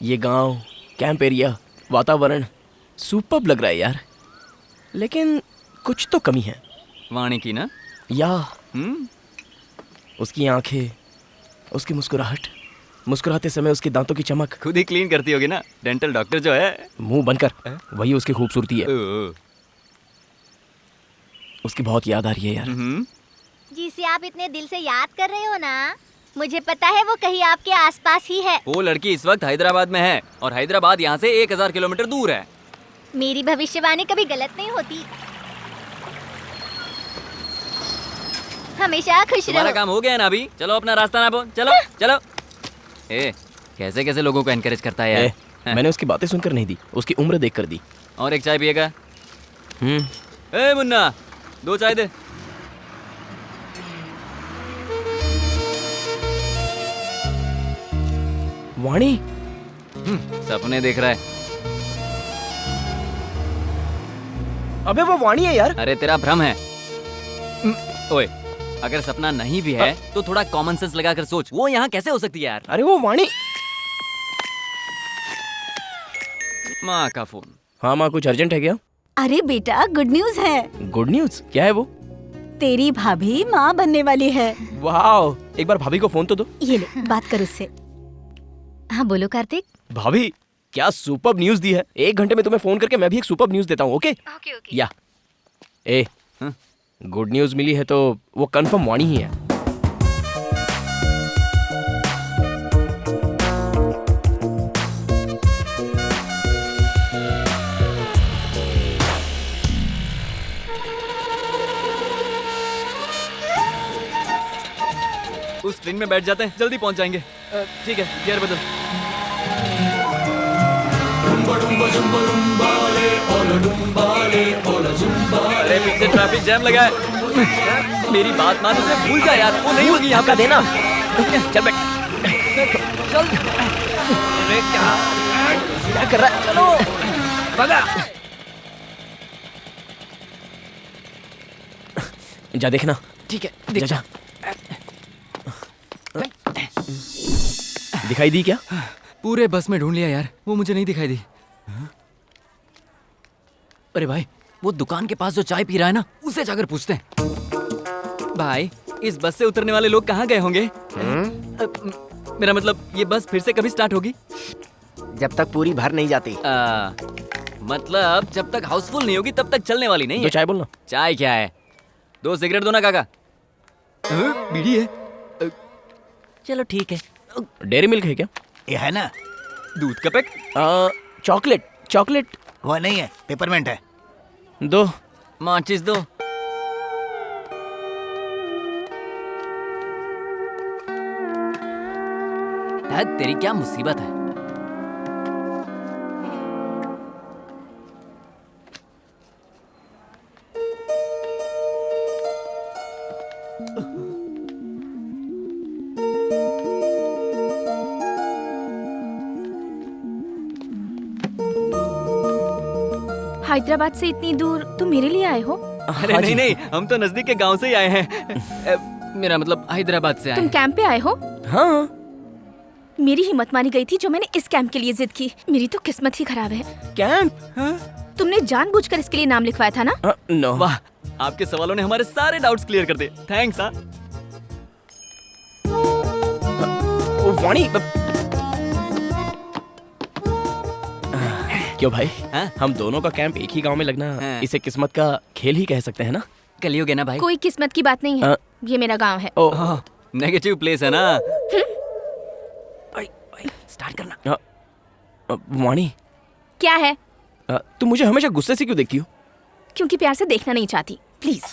ये गांव, कैंप एरिया, वातावरण सुपर्ब लग रहा है यार, लेकिन कुछ तो कमी है। वाणी की ना? या उसकी आंखें, उसकी मुस्कुराहट, मुस्कुराते समय उसके दांतों की चमक। खुद ही क्लीन करती होगी ना, डेंटल डॉक्टर जो है। मुंह बंद कर, वही उसकी खूबसूरती है। उसकी बहुत याद आ रही है यार। जिसे आप इतने दिल से याद कर रहे हो ना, मुझे पता है वो कहीं आपके आसपास ही है। वो लड़की इस वक्त हैदराबाद में है और हैदराबाद यहाँ से 1000 किलोमीटर दूर है। मेरी भविष्यवाणी कभी गलत नहीं होती। हमेशा खुश तुम्हारा रहो। काम हो गया है ना अभी? चलो अपना रास्ता नापो। चलो चलो। कैसे कैसे लोगों को एनकरेज करता है यार। मैंने उसकी बातें सुनकर नहीं दी, उसकी उम्र देखकर दी। और एक चाय पिएगा? मुन्ना, 2 चाय दे। वाणी सपने देख रहा है। अबे वो वाणी है यार। अरे तेरा भ्रम है। ओए, अगर सपना नहीं भी है तो थोड़ा कॉमन सेंस लगाकर सोच, वो यहाँ कैसे हो सकती है यार? अरे वो वाणी। माँ का फोन। हाँ माँ, कुछ अर्जेंट है क्या? अरे बेटा, गुड न्यूज है। Good news? क्या है वो? तेरी भाभी माँ बनने वाली है। वाह, एक बार भाभी को फोन तो दो। ये ले, बात कर उससे। हाँ बोलो कार्तिक। भाभी, क्या सुपर्ब न्यूज दी है। 1 घंटे में तुम्हें फोन करके मैं भी एक सुपर्ब न्यूज देता हूँ। Okay okay. या गुड न्यूज मिली है तो वो कंफर्म वाणी ही है। उस ट्रेन में बैठ जाते हैं, जल्दी पहुंच जाएंगे। ठीक है, गियर बदल। अरे पीछे ट्रैफिक जैम लगा है। मेरी बात मान, उसे भूल जा यार, वो नहीं होगी यहाँ का देना। चल बैठ। चल। अरे क्या कर रहा है? चलो भगा। जा देखना। ठीक है, जा। दिखाई दी क्या? पूरे बस में ढूंढ लिया यार, वो मुझे नहीं दिखाई दी। अरे भाई, वो दुकान के पास जो चाय पी रहा है ना, उसे जाकर पूछते हैं। भाई, इस बस से उतरने वाले लोग कहाँ गए होंगे? मेरा मतलब, ये बस फिर से कभी स्टार्ट होगी? जब तक पूरी भर नहीं जाती। मतलब जब तक हाउसफुल नहीं होगी तब तक चलने वाली नहीं है। तो चाय बोलना। चाय क्या है? 2 सिगरेट दो ना काका। बीड़ी है। चलो ठीक है। डेयरी मिल्क है क्या? ये है ना, दूध का पैक। चॉकलेट वो नहीं है, पेपरमेंट है। दो। माचिस दो। तेरी क्या मुसीबत है? हैदराबाद से इतनी दूर तुम मेरे लिए आए हो? अरे नहीं नहीं, हम तो नजदीक के गांव से ही आए हैं। मेरा मतलब हैदराबाद से आए तुम हैं। कैंप पे आए हो? हाँ। मेरी हिम्मत मानी गई थी जो मैंने इस कैंप के लिए जिद की। मेरी तो किस्मत ही खराब है। कैंप? तुमने जानबूझकर इसके लिए नाम लिखवाया था ना? नो। वाह, आपके सवालों ने हमारे सारे डाउट्स क्लियर कर दिए। थैंक्स। वाणी, क्यों भाई? हम दोनों का कैंप एक ही गांव में लगना, इसे किस्मत का खेल ही कह सकते हैं ना? कलयुग है ना भाई। कोई किस्मत की बात नहीं है। ये मेरा गांव है। नेगेटिव प्लेस है ना। स्टार्ट करना। वाणी, क्या है? तुम मुझे हमेशा गुस्से से क्यों देखती हो? क्योंकि प्यार से देखना नहीं चाहती। प्लीज।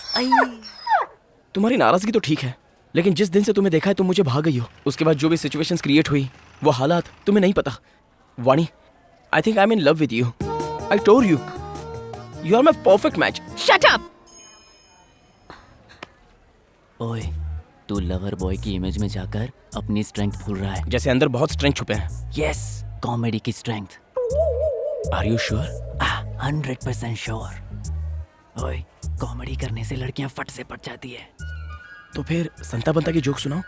तुम्हारी नाराजगी तो ठीक है, लेकिन जिस दिन से तुम्हें देखा है तुम मुझे भाग गई हो। उसके बाद जो भी सिचुएशंस क्रिएट हुई, वो हालात तुम्हें नहीं पता। वाणी, I think I'm in love with you. I told you. You are my perfect match. Shut up! ओए, तू लवर बॉय की इमेज में जाकर अपनी स्ट्रेंथ भूल रहा है। जैसे अंदर बहुत स्ट्रेंथ छुपे हैं। यस, कॉमेडी की strength. Are you sure? 100% sure. ओए, कॉमेडी करने से लड़कियां फट से पट जाती है। तो फिर संता बंता की जोक सुनाओ।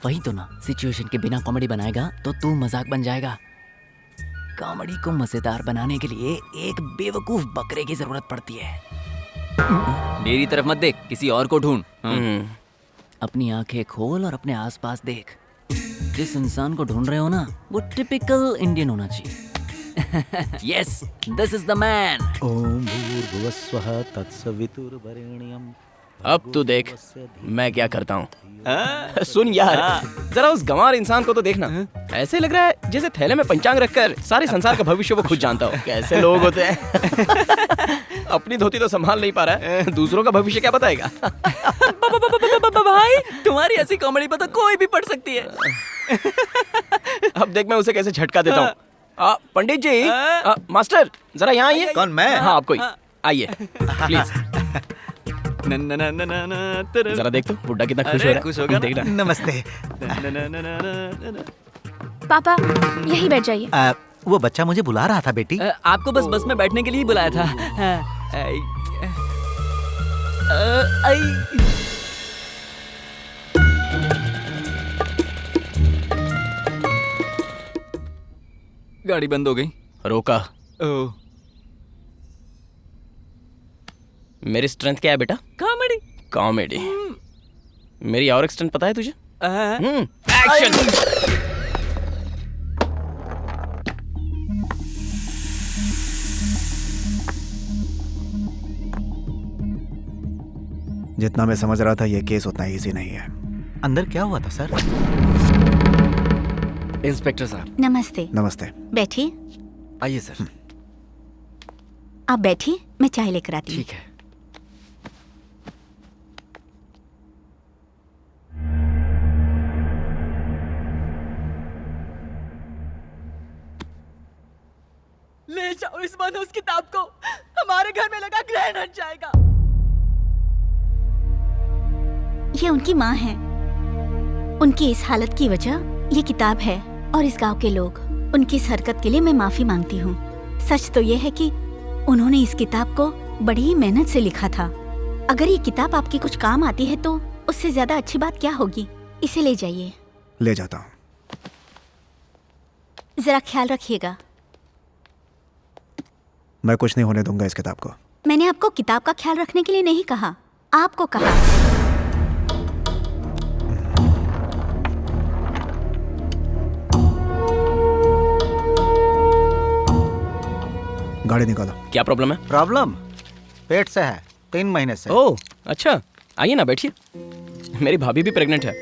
वही तो ना, सिचुएशन के बिना कॉमेडी बनाएगा तो तू मजाक बन जाएगा। कॉमेडी को मजेदार बनाने के लिए एक बेवकूफ बकरे की जरूरत पड़ती है। मेरी तरफ मत देख, किसी और को ढूंढ। अपनी आंखें खोल और अपने आसपास देख। जिस इंसान को ढूंढ रहे हो ना, वो टिपिकल इंडियन होना चाहिए। Yes, this is the man. ओम भूर्भुवस्वः तत्सवितुर्वरेण्यम्। अब तू देख मैं क्या करता हूँ। सुन यार, जरा उस गंवार इंसान को तो देखना। ऐसे लग रहा है जैसे थैले में पंचांग रखकर सारे संसार का भविष्य वो खुद जानता हो। कैसे लोग होते हैं। अपनी धोती तो संभाल नहीं पा रहा है, दूसरों का भविष्य क्या बताएगा। भाई, तुम्हारी ऐसी कॉमेडी पर तो कोई भी पढ़ सकती है। अब देख मैं उसे कैसे झटका देता हूँ। पंडित जी, मास्टर जरा यहाँ आइए। कौन, मैं? हाँ आप कोई आइए प्लीज। जरा देख तो बुड्ढा कितना खुश हो रहा है। खुश हो गया। देखना। नमस्ते। पापा यहीं बैठ जाइए। वो बच्चा मुझे बुला रहा था बेटी। आपको बस में बैठने के लिए ही बुलाया था। गाड़ी बंद हो गई। रोका। मेरी स्ट्रेंथ क्या है बेटा? कॉमेडी। कॉमेडी। मेरी और एक स्ट्रेंथ पता है तुझे? एक्शन। जितना मैं समझ रहा था ये केस उतना इजी नहीं है। अंदर क्या हुआ था सर? इंस्पेक्टर साहब। नमस्ते। नमस्ते। बैठिए। आइए सर। आप बैठिए, मैं चाय लेकर आती हूँ। ठीक है। ले जाओ इस मनहूस किताब को, हमारे घर में लगा ग्रहण हट जाएगा। ये उनकी माँ है। उनकी इस हालत की वजह ये किताब है और इस गांव के लोग। उनकी इस हरकत के लिए मैं माफी मांगती हूँ। सच तो ये है कि उन्होंने इस किताब को बड़ी ही मेहनत से लिखा था। अगर ये किताब आपके कुछ काम आती है तो उससे ज्यादा अच्छी बात क्या होगी। इसे ले जाइए। ले जाता हूँ। जरा ख्याल रखिएगा। मैं कुछ नहीं होने दूंगा इस किताब को। मैंने आपको किताब का ख्याल रखने के लिए नहीं कहा, आपको कहा। गाड़ी निकालो। क्या प्रॉब्लम है? प्रॉब्लम पेट से है, 3 महीने से। ओह अच्छा, आइए ना बैठिए। मेरी भाभी भी प्रेग्नेंट है।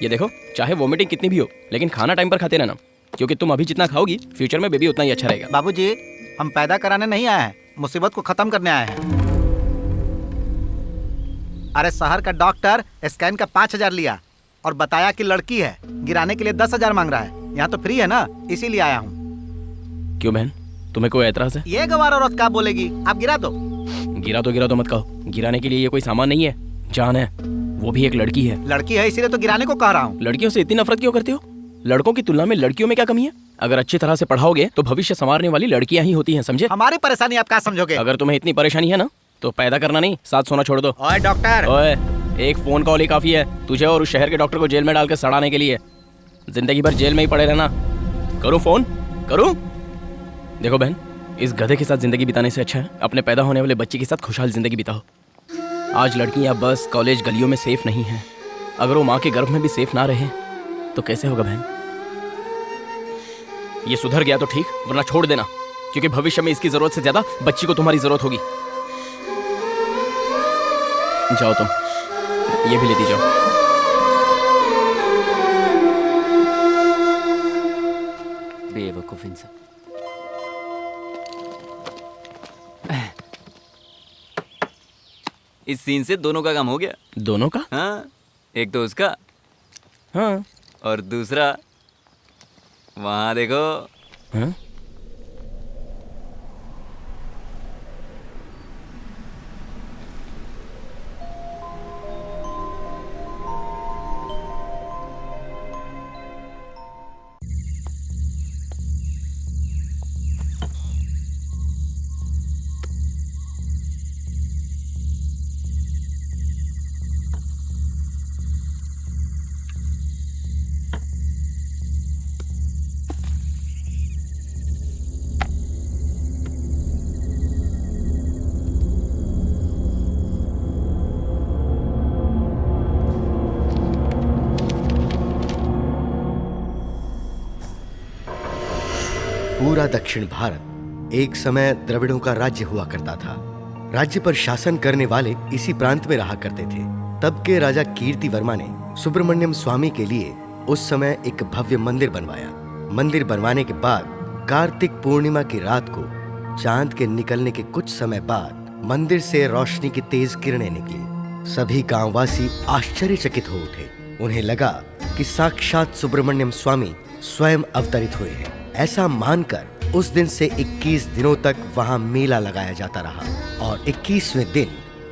ये देखो, चाहे वोमिटिंग कितनी भी हो, लेकिन खाना टाइम पर खाते रहना, क्योंकि तुम अभी जितना खाओगी फ्यूचर में बेबी उतना ही अच्छा रहेगा। बाबूजी, हम पैदा कराने नहीं आए हैं, मुसीबत को खत्म करने आए हैं। अरे शहर का डॉक्टर स्कैन का 5,000 लिया और बताया कि लड़की है। गिराने के लिए 10,000 मांग रहा है। यहाँ तो फ्री है ना, इसीलिए आया हूँ। क्यों बहन, तुम्हें कोई एतराज है? ये गवार औरत क्या बोलेगी? आप गिरा दो। गिरा तो मत कहो। गिराने के लिए ये कोई सामान नहीं है, जान है। वो भी एक लड़की है। लड़की है इसीलिए तो गिराने को कह रहा हूँ। लड़कियों से इतनी नफरत क्यों करते हो? लड़कों की तुलना में लड़कियों में क्या कमी है? अगर अच्छी तरह से पढ़ाओगे तो भविष्य संवारने वाली लड़कियां ही होती हैं, समझे? हमारी परेशानी आप क्या समझोगे? अगर तुम्हें इतनी परेशानी है ना तो पैदा करना नहीं, साथ सोना छोड़ दो। ओए डॉक्टर, ओए, एक फोन कॉल ही काफी है तुझे और उस शहर के डॉक्टर को जेल में डालकर सड़ाने के लिए। जिंदगी भर जेल में ही पड़े रहना। करूं फोन? करूं? देखो बहन, इस गधे के साथ जिंदगी बिताने से अच्छा है अपने पैदा होने वाले बच्चे के साथ खुशहाल जिंदगी बिताओ। आज लड़कियां बस कॉलेज गलियों में सेफ नहीं हैं। अगर वो माँ के गर्भ में भी सेफ ना रहे तो कैसे होगा बहन? ये सुधर गया तो ठीक, वरना छोड़ देना, क्योंकि भविष्य में इसकी जरूरत से ज्यादा बच्ची को तुम्हारी जरूरत होगी। जाओ तुम, ये भी लेती जाओ। बेवकूफ इंसान। इस सीन से दोनों का काम हो गया। दोनों का? हाँ, एक तो उसका, हाँ, और दूसरा वहां देखो। हाँ? पूरा दक्षिण भारत एक समय द्रविड़ों का राज्य हुआ करता था। राज्य पर शासन करने वाले इसी प्रांत में रहा करते थे। तब के राजा कीर्ति वर्मा ने सुब्रमण्यम स्वामी के लिए उस समय एक भव्य मंदिर बनवाया। मंदिर बनवाने के बाद कार्तिक पूर्णिमा की रात को चांद के निकलने के कुछ समय बाद मंदिर से रोशनी की तेज किरणें निकली। सभी गांववासी आश्चर्यचकित हो उठे। उन्हें लगा कि साक्षात सुब्रमण्यम स्वामी स्वयं अवतरित हुए हैं। ऐसा मानकर उस दिन से 21 दिनों तक वहां मेला लगाया जाता रहा और 21वें दिन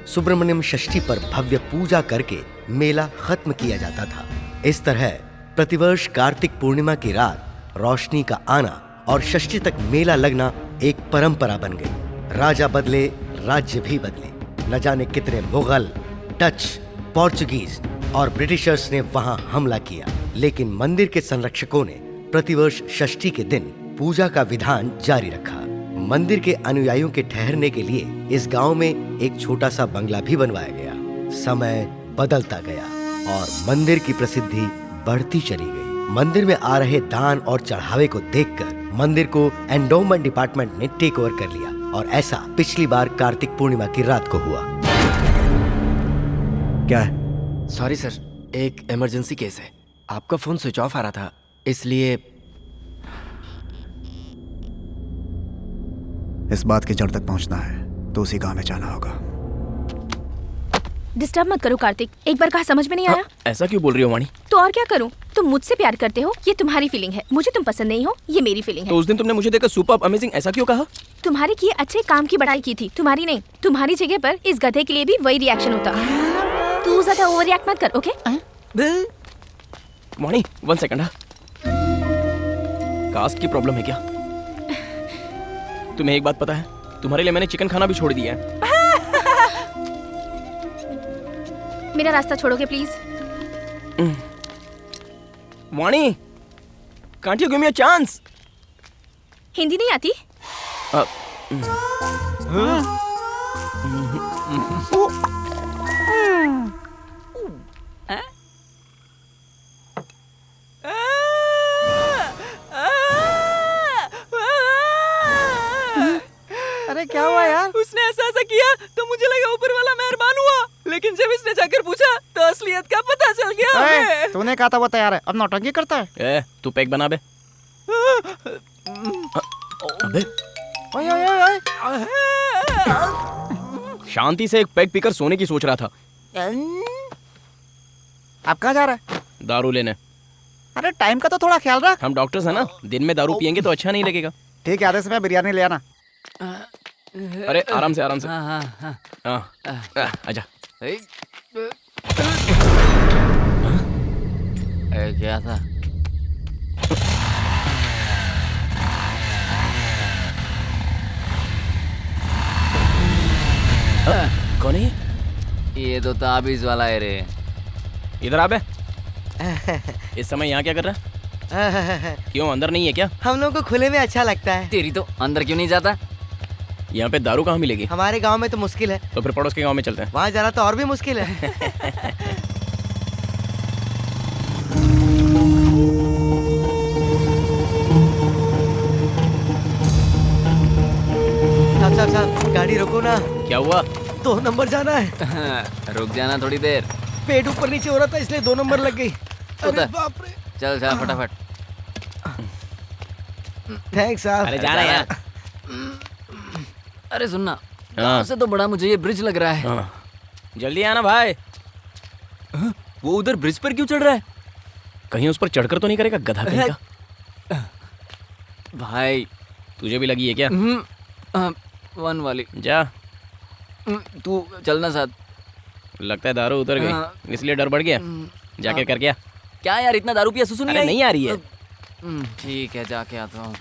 सुब्रमण्यम षष्ठी पर भव्य पूजा करके मेला खत्म किया जाता था। इस तरह प्रतिवर्ष कार्तिक पूर्णिमा की रात रोशनी का आना और षष्ठी तक मेला लगना एक परंपरा बन गई। राजा बदले, राज्य भी बदले। न जाने कितने मुगल, डच, पोर्चुगीज और ब्रिटिशर्स ने वहां हमला किया, लेकिन मंदिर के संरक्षकों ने प्रतिवर्ष षष्ठी के दिन पूजा का विधान जारी रखा। मंदिर के अनुयायियों के ठहरने के लिए इस गांव में एक छोटा सा बंगला भी बनवाया गया। समय बदलता गया और मंदिर की प्रसिद्धि बढ़ती चली गई। मंदिर में आ रहे दान और चढ़ावे को देखकर मंदिर को एंडोमेंट डिपार्टमेंट ने टेक ओवर कर लिया और ऐसा पिछली बार कार्तिक पूर्णिमा की रात को हुआ। क्या है? सॉरी सर, एक इमरजेंसी केस है। आपका फोन स्विच ऑफ आ रहा था, इसलिए। इस बात की जड़ तक पहुंचना है तो उसी गांव में जाना होगा। डिस्टर्ब मत करो कार्तिक, एक बार कहा समझ में नहीं आया। ऐसा क्यों बोल रही हो वाणी? तो और क्या करूं? तुम मुझसे प्यार करते हो, ये तुम्हारी फीलिंग है। मुझे तुम पसंद नहीं हो, ये मेरी फीलिंग है। तो उस दिन तुमने मुझे देखकर सुपर्ब अमेजिंग ऐसा क्यों कहा? तुम्हारे किए अच्छे काम की बड़ाई की थी, तुम्हारी नहीं। तुम्हारी जगह पर इस गधे के लिए भी वही रिएक्शन होता। तू ज्यादा ओवर रिएक्ट मत कर, ओके? वाणी, 1 सेकंड। कास्ट की प्रॉब्लम है क्या? तुम्हें एक बात पता है, तुम्हारे लिए मैंने चिकन खाना भी छोड़ दिया है। मेरा रास्ता छोड़ोगे please? Vani, can't you give me a chance? Hindi नहीं आती? अरे क्या हुआ यार? उसने ऐसा किया तो मुझे लगा ऊपर वाला मेहरबान हुआ, लेकिन जब इसने जाकर पूछा तो असलियत का पता चल गया हमें। तूने कहा था वो तैयार है, अब नौटंकी करता है। तू पैक बना बे। अबे ओए ओए ओए, शांति से एक पैक पीकर सोने की सोच रहा था। आप कहाँ जा रहे हैं? दारू लेने। अरे टाइम का तो थोड़ा ख्याल रख। हम डॉक्टर्स हैं ना, दिन में दारू पियेंगे तो अच्छा नहीं लगेगा। ठीक है, आधे समय बिरयानी ले आना। अरे आराम से आराम से। आजा। क्या था? कौन है ये तो ताबीज वाला है रे। इधर आ बे। इस समय यहाँ क्या कर रहा है? क्यों अंदर नहीं है क्या? हम लोगों को खुले में अच्छा लगता है। तेरी तो अंदर क्यों नहीं जाता? यहाँ पे दारू कहाँ मिलेगी? हमारे गांव में तो मुश्किल है। तो फिर पड़ोस के गांव में चलते हैं। वहाँ जाना तो और भी मुश्किल है। साहब गाड़ी रोको ना। क्या हुआ? 2 नंबर जाना है। रुक जाना थोड़ी देर। पेट ऊपर नीचे हो रहा था इसलिए 2 नंबर लग गई। अरे बाप रे। चल जा फटाफट। थैंक्स साहब। अरे जाना यार। अरे सुनना, गाँव से तो बड़ा मुझे ये ब्रिज लग रहा है। जल्दी आना भाई। वो उधर ब्रिज पर क्यों चढ़ रहा है? कहीं उस पर चढ़कर तो नहीं करेगा गधा कहीं का? भाई तुझे भी लगी है क्या? 1 वाली। जा तू चलना साथ। लगता है दारू उतर गई इसलिए डर बढ़ गया। जाके कर क्या? क्या यार इतना दारू पिया सुसु नहीं आ रही है। ठीक है जाके आता हूँ।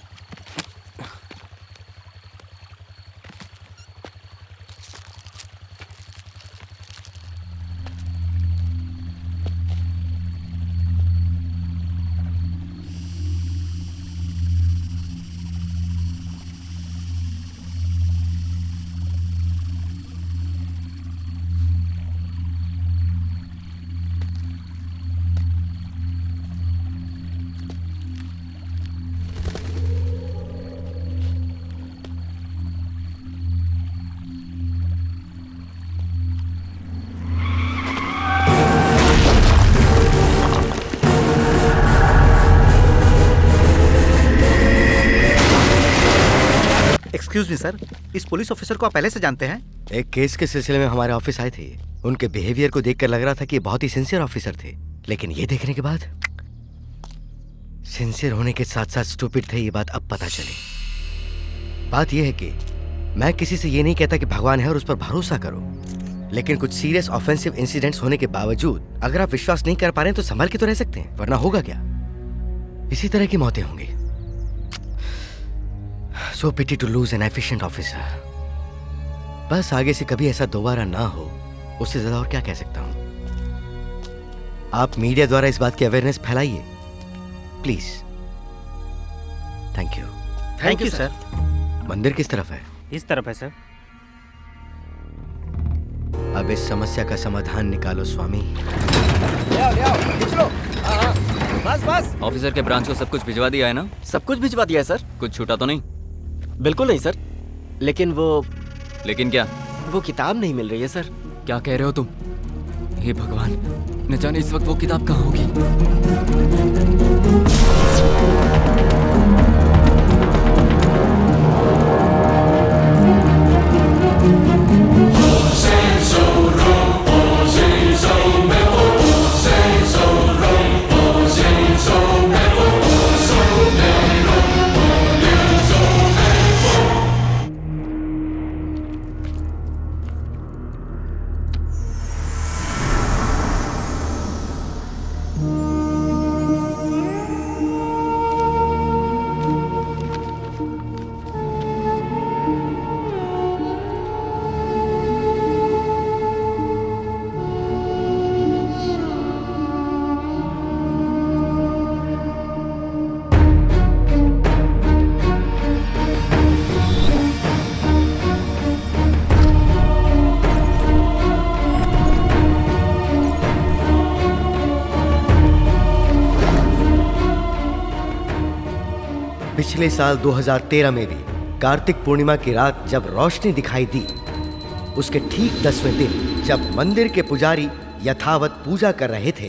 एक्सक्यूज मी सर, इस पुलिस ऑफिसर को आप पहले से जानते हैं? एक केस के सिलसिले में हमारे ऑफिस आए थे। उनके बिहेवियर को देखकर लग रहा था कि ये बहुत ही सिंसियर ऑफिसर थे, लेकिन ये देखने के बाद सिंसियर होने के साथ साथ स्टूपिड थे, ये बात अब पता चली। बात यह है कि मैं किसी से ये नहीं कहता कि भगवान है और उस पर भरोसा करो, लेकिन कुछ सीरियस ऑफेंसिव इंसिडेंट्स होने के बावजूद अगर आप विश्वास नहीं कर पा रहे हैं तो संभल के तो रह सकते हैं, वरना होगा क्या? इसी तरह की मौतें होंगी। So pity to lose an efficient officer. बस आगे से कभी ऐसा दोबारा ना हो, उससे ज्यादा और क्या कह सकता हूं। आप मीडिया द्वारा इस बात की अवेयरनेस फैलाइए please. Thank you. Thank you sir. मंदिर किस तरफ है? इस तरफ है सर। अब इस समस्या का समाधान निकालो स्वामी। बस ऑफिसर के ब्रांच को सब कुछ भिजवा दिया है ना? सब कुछ भिजवा दिया है सर। कुछ छूटा तो नहीं? बिल्कुल नहीं सर, लेकिन लेकिन क्या? वो किताब नहीं मिल रही है सर। क्या कह रहे हो तुम? हे भगवान, न जाने इस वक्त वो किताब कहाँ होगी। पिछले साल 2013 में भी कार्तिक पूर्णिमा की रात जब रोशनी दिखाई दी, उसके ठीक 10वें दिन जब मंदिर के पुजारी यथावत पूजा कर रहे थे,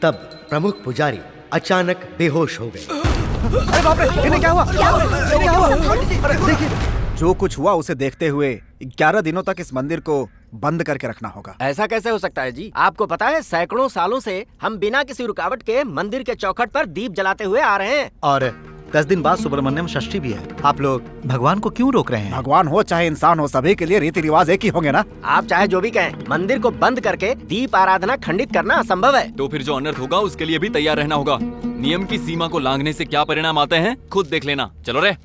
तब प्रमुख पुजारी अचानक बेहोश हो गए। अरे बाप रे, इन्हें क्या हुआ? क्या हुआ? अरे देखिए, जो कुछ हुआ उसे देखते हुए 11 दिनों तक इस मंदिर को बंद करके रखना होगा। ऐसा कैसे हो सकता है जी? आपको पता है सैकड़ों सालों से हम बिना किसी रुकावट के मंदिर के चौखट पर दीप जलाते हुए आ रहे हैं। और 10 दिन बाद सुब्रमण्यम षष्ठी भी है। आप लोग भगवान को क्यों रोक रहे हैं? भगवान हो चाहे इंसान हो, सभी के लिए रीति रिवाज एक ही होंगे ना। आप चाहे जो भी कहें, मंदिर को बंद करके दीप आराधना खंडित करना असंभव है। तो फिर जो अनर्थ होगा उसके लिए भी तैयार रहना होगा। नियम की सीमा को लांघने से क्या परिणाम आते हैं खुद देख लेना। चलो रे।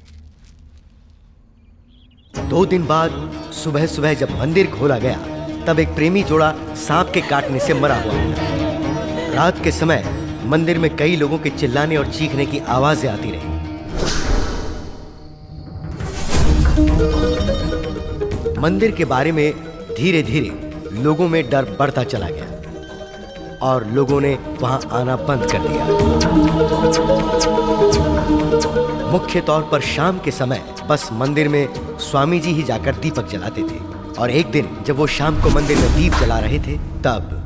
2 दिन बाद सुबह सुबह जब मंदिर खोला गया तब एक प्रेमी जोड़ा सांप के काटने से मरा हुआ मिला। रात के समय मंदिर में कई लोगों के चिल्लाने और चीखने की आवाजें आती रही। मंदिर के बारे में धीरे धीरे लोगों में डर बढ़ता चला गया और लोगों ने वहां आना बंद कर दिया। मुख्य तौर पर शाम के समय बस मंदिर में स्वामी जी ही जाकर दीपक जलाते थे और एक दिन जब वो शाम को मंदिर में दीप जला रहे थे तब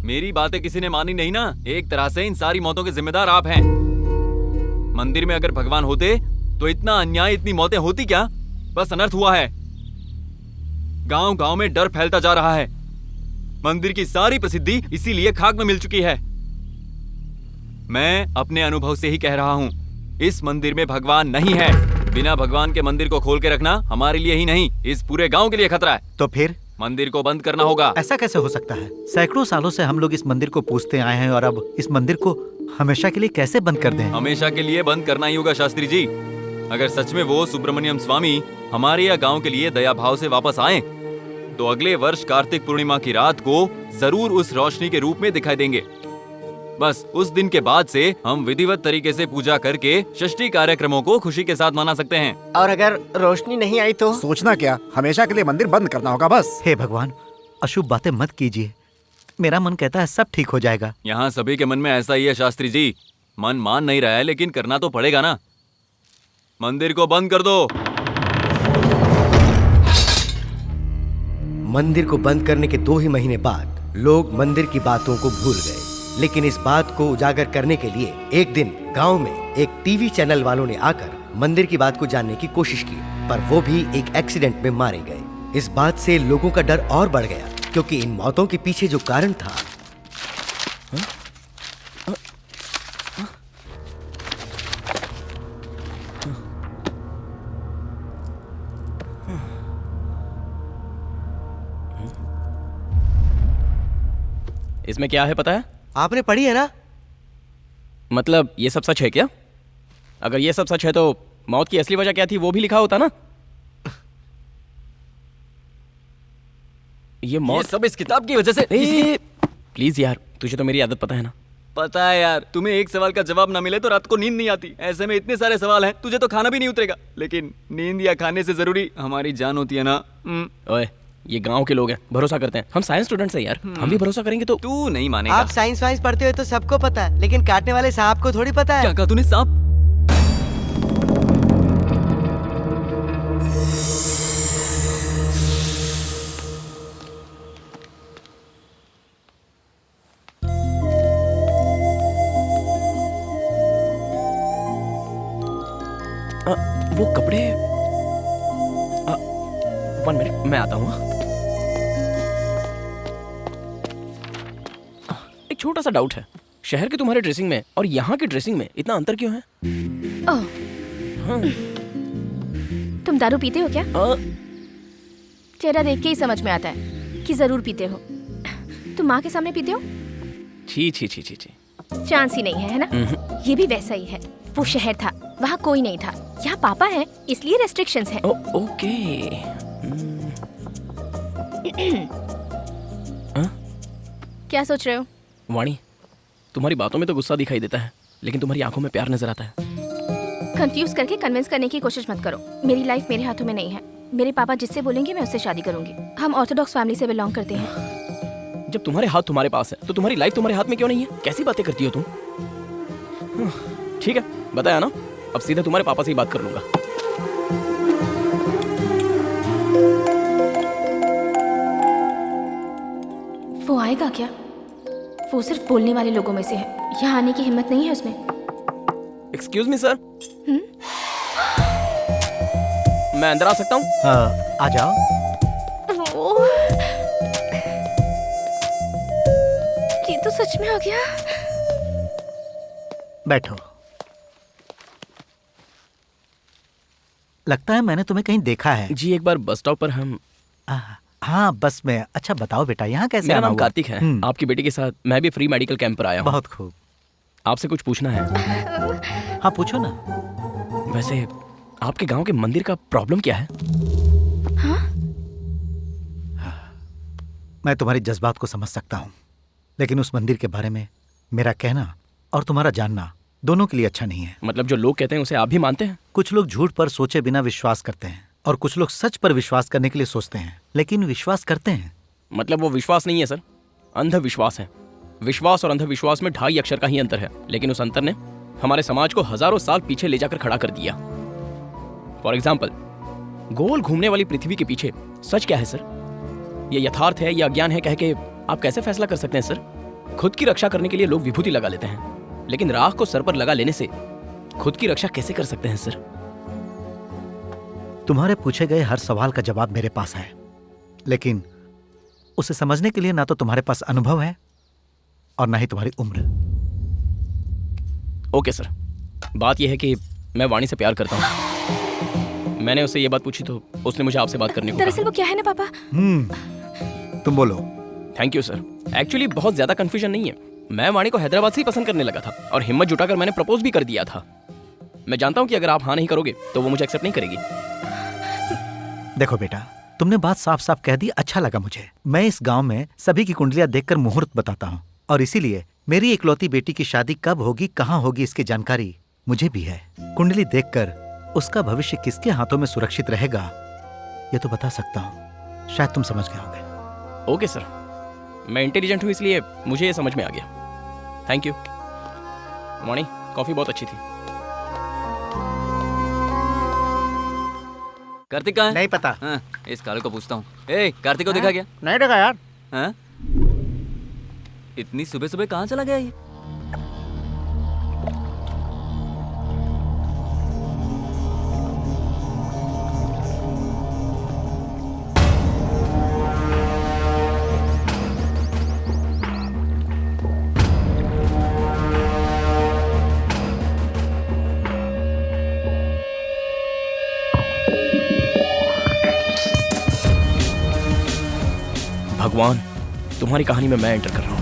मेरी बातें किसी ने मानी नहीं ना। एक तरह से इन सारी मौतों के जिम्मेदार आप हैं। मंदिर में अगर भगवान होते तो इतना अन्याय, इतनी मौतें होती क्या? बस अनर्थ हुआ है। गांव गांव में डर फैलता जा रहा है। मंदिर की सारी प्रसिद्धि इसीलिए खाक में मिल चुकी है। मैं अपने अनुभव से ही कह रहा हूं, इस मंदिर में भगवान नहीं है। बिना भगवान के मंदिर को खोल के रखना हमारे लिए ही नहीं, इस पूरे गांव के लिए खतरा है। तो फिर मंदिर को बंद करना होगा। ऐसा कैसे हो सकता है? सैकड़ों सालों से हम लोग इस मंदिर को पूजते आए हैं और अब इस मंदिर को हमेशा के लिए कैसे बंद कर दें? हमेशा के लिए बंद करना ही होगा शास्त्री जी। अगर सच में वो सुब्रमण्यम स्वामी हमारे या गांव के लिए दया भाव से वापस आए तो अगले वर्ष कार्तिक पूर्णिमा की रात को जरूर उस रोशनी के रूप में दिखाई देंगे। बस उस दिन के बाद से हम विधिवत तरीके से पूजा करके षष्ठी कार्यक्रमों को खुशी के साथ मना सकते हैं। और अगर रोशनी नहीं आई तो? सोचना क्या, हमेशा के लिए मंदिर बंद करना होगा बस। हे भगवान, अशुभ बातें मत कीजिए। मेरा मन कहता है सब ठीक हो जाएगा। यहाँ सभी के मन में ऐसा ही है शास्त्री जी। मन मान नहीं रहा है लेकिन करना तो पड़ेगा ना। मंदिर को बंद कर दो। मंदिर को बंद करने के 2 ही महीने बाद लोग मंदिर की बातों को भूल गए। लेकिन इस बात को उजागर करने के लिए एक दिन गांव में एक टीवी चैनल वालों ने आकर मंदिर की बात को जानने की कोशिश की, पर वो भी एक एक्सीडेंट में मारे गए। इस बात से लोगों का डर और बढ़ गया क्योंकि इन मौतों के पीछे जो कारण था इसमें क्या है पता है? आपने पढ़ी है ना? मतलब ये सब सच है क्या? अगर ये सब सच है तो मौत की असली वजह क्या थी वो भी लिखा होता ना। ये मौत सब इस किताब की वजह से। प्लीज यार, तुझे तो मेरी आदत पता है ना। पता है यार, तुम्हें एक सवाल का जवाब ना मिले तो रात को नींद नहीं आती। ऐसे में इतने सारे सवाल हैं, तुझे तो खाना भी नहीं उतरेगा। लेकिन नींद या खाने से जरूरी हमारी जान होती है ना। ओए, ये गांव के लोग हैं, भरोसा करते हैं। हम साइंस स्टूडेंट्स हैं यार, हम भी भरोसा करेंगे तो। तू नहीं मानेगा। आप साइंस वाइंस पढ़ते हो तो सबको पता है, लेकिन काटने वाले सांप को थोड़ी पता है। क्या कहा तूने? सांप? वो कपड़े 1 मिनट, मैं आता हूँ। एक छोटा सा डाउट है, शहर के तुम्हारे ड्रेसिंग में और यहाँ की ड्रेसिंग में इतना अंतर क्यों है? ओह, तुम दारू पीते हो क्या? चेहरा देख के ही समझ में आता है कि जरूर पीते हो। तुम माँ के सामने पीते हो? छी छी छी छी छी। चांस ही नहीं है ना? ये भी वैसा ही है। वो शहर था, वहाँ कोई नहीं था। यहाँ पापा है, इसलिए रेस्ट्रिक्शंस है। ओके। क्या सोच रहे हो? वाणी, तुम्हारी बातों में तो गुस्सा दिखाई देता है, लेकिन तुम्हारी आंखों में प्यार नजर आता है। कंफ्यूज करके कन्विंस करने की कोशिश मत करो। मेरी लाइफ मेरे हाथों में नहीं है। मेरे पापा जिससे बोलेंगे मैं उससे शादी करूंगी। हम ऑर्थोडॉक्स फैमिली से बिलोंग करते हैं। जब तुम्हारे हाथ तुम्हारे पास है तो तुम्हारी लाइफ तुम्हारे हाथ में क्यों नहीं है? कैसी बातें करती हो तुम? ठीक है, बताया ना, अब सीधे तुम्हारे पापा से ही बात कर लूंगा। वो आएगा क्या? वो सिर्फ बोलने वाले लोगों में से है, यहाँ आने की हिम्मत नहीं है उसमें। एक्सक्यूज मी सर, मैं अंदर आ सकता हूँ? आ जाओ। ये तो सच में आ गया। बैठो। लगता है मैंने तुम्हें कहीं देखा है। जी, एक बार बस स्टॉप पर हम। हाँ, बस में। अच्छा बताओ बेटा, यहाँ कैसे? मेरा नाम कार्तिक है। आपकी बेटी के साथ मैं भी फ्री मेडिकल कैंप पर आया हूँ। बहुत खूब। आपसे कुछ पूछना है। हाँ, पूछो ना। वैसे आपके गांव के मंदिर का प्रॉब्लम क्या है? मैं तुम्हारी जज्बात को समझ सकता हूँ, लेकिन उस मंदिर के बारे में मेरा कहना और तुम्हारा जानना दोनों के लिए अच्छा नहीं है। मतलब जो लोग कहते हैं उसे आप भी मानते हैं? कुछ लोग झूठ पर सोचे बिना विश्वास करते हैं और कुछ लोग सच पर विश्वास करने के लिए सोचते हैं, लेकिन विश्वास करते हैं। मतलब वो विश्वास नहीं है सर, अंधविश्वास है। विश्वास और अंधविश्वास में 2.5 अक्षर का ही अंतर है, लेकिन उस अंतर ने हमारे समाज को हजारों साल पीछे ले जाकर खड़ा कर दिया। फॉर एग्जाम्पल, गोल घूमने वाली पृथ्वी के पीछे सच क्या है सर? ये यथार्थ है या अज्ञान है कह के आप कैसे फैसला कर सकते हैं सर? खुद की रक्षा करने के लिए लोग विभूति लगा लेते हैं, लेकिन राख को सर पर लगा लेने से खुद की रक्षा कैसे कर सकते हैं सर? तुम्हारे पूछे गए हर सवाल का जवाब मेरे पास है, लेकिन उसे समझने के लिए ना तो तुम्हारे पास अनुभव है और ना ही तुम्हारी उम्र। ओके सर, बात यह है कि मैं वाणी से प्यार करता हूँ। मैंने उससे ये बात पूछी तो उसने मुझे आपसे बात करने को दरअसल वो क्या है ना पापा। तुम बोलो। Thank you sir. एक्चुअली बहुत ज्यादा कंफ्यूजन नहीं है। मैं वाणी को हैदराबाद से ही पसंद करने लगा था और हिम्मत जुटाकर मैंने प्रपोज भी कर दिया था। मैं जानता हूँ कि अगर आप हाँ नहीं करोगे तो वो मुझे एक्सेप्ट नहीं करेगी। देखो बेटा, तुमने बात साफ साफ कह दी, अच्छा लगा मुझे। मैं इस गांव में सभी की कुंडलियां देखकर मुहूर्त बताता हूँ और इसीलिए मेरी इकलौती बेटी की शादी कब होगी, कहाँ होगी, इसकी जानकारी मुझे भी है। कुंडली देखकर उसका भविष्य किसके हाथों में सुरक्षित रहेगा ये तो बता सकता हूँ। शायद तुम समझ गए होगे। ओके सर, मैं इंटेलिजेंट हूँ इसलिए मुझे ये समझ में आ गया। Thank you. वाणी, कॉफी बहुत अच्छी थी। कार्तिक कहाँ है? नहीं पता। हाँ, इस काले को पूछता हूँ। ए, कार्तिक को देखा क्या? नहीं देखा यार। हाँ? इतनी सुबह सुबह कहाँ चला गया ये? भगवान, तुम्हारी कहानी में मैं एंटर कर रहा हूँ।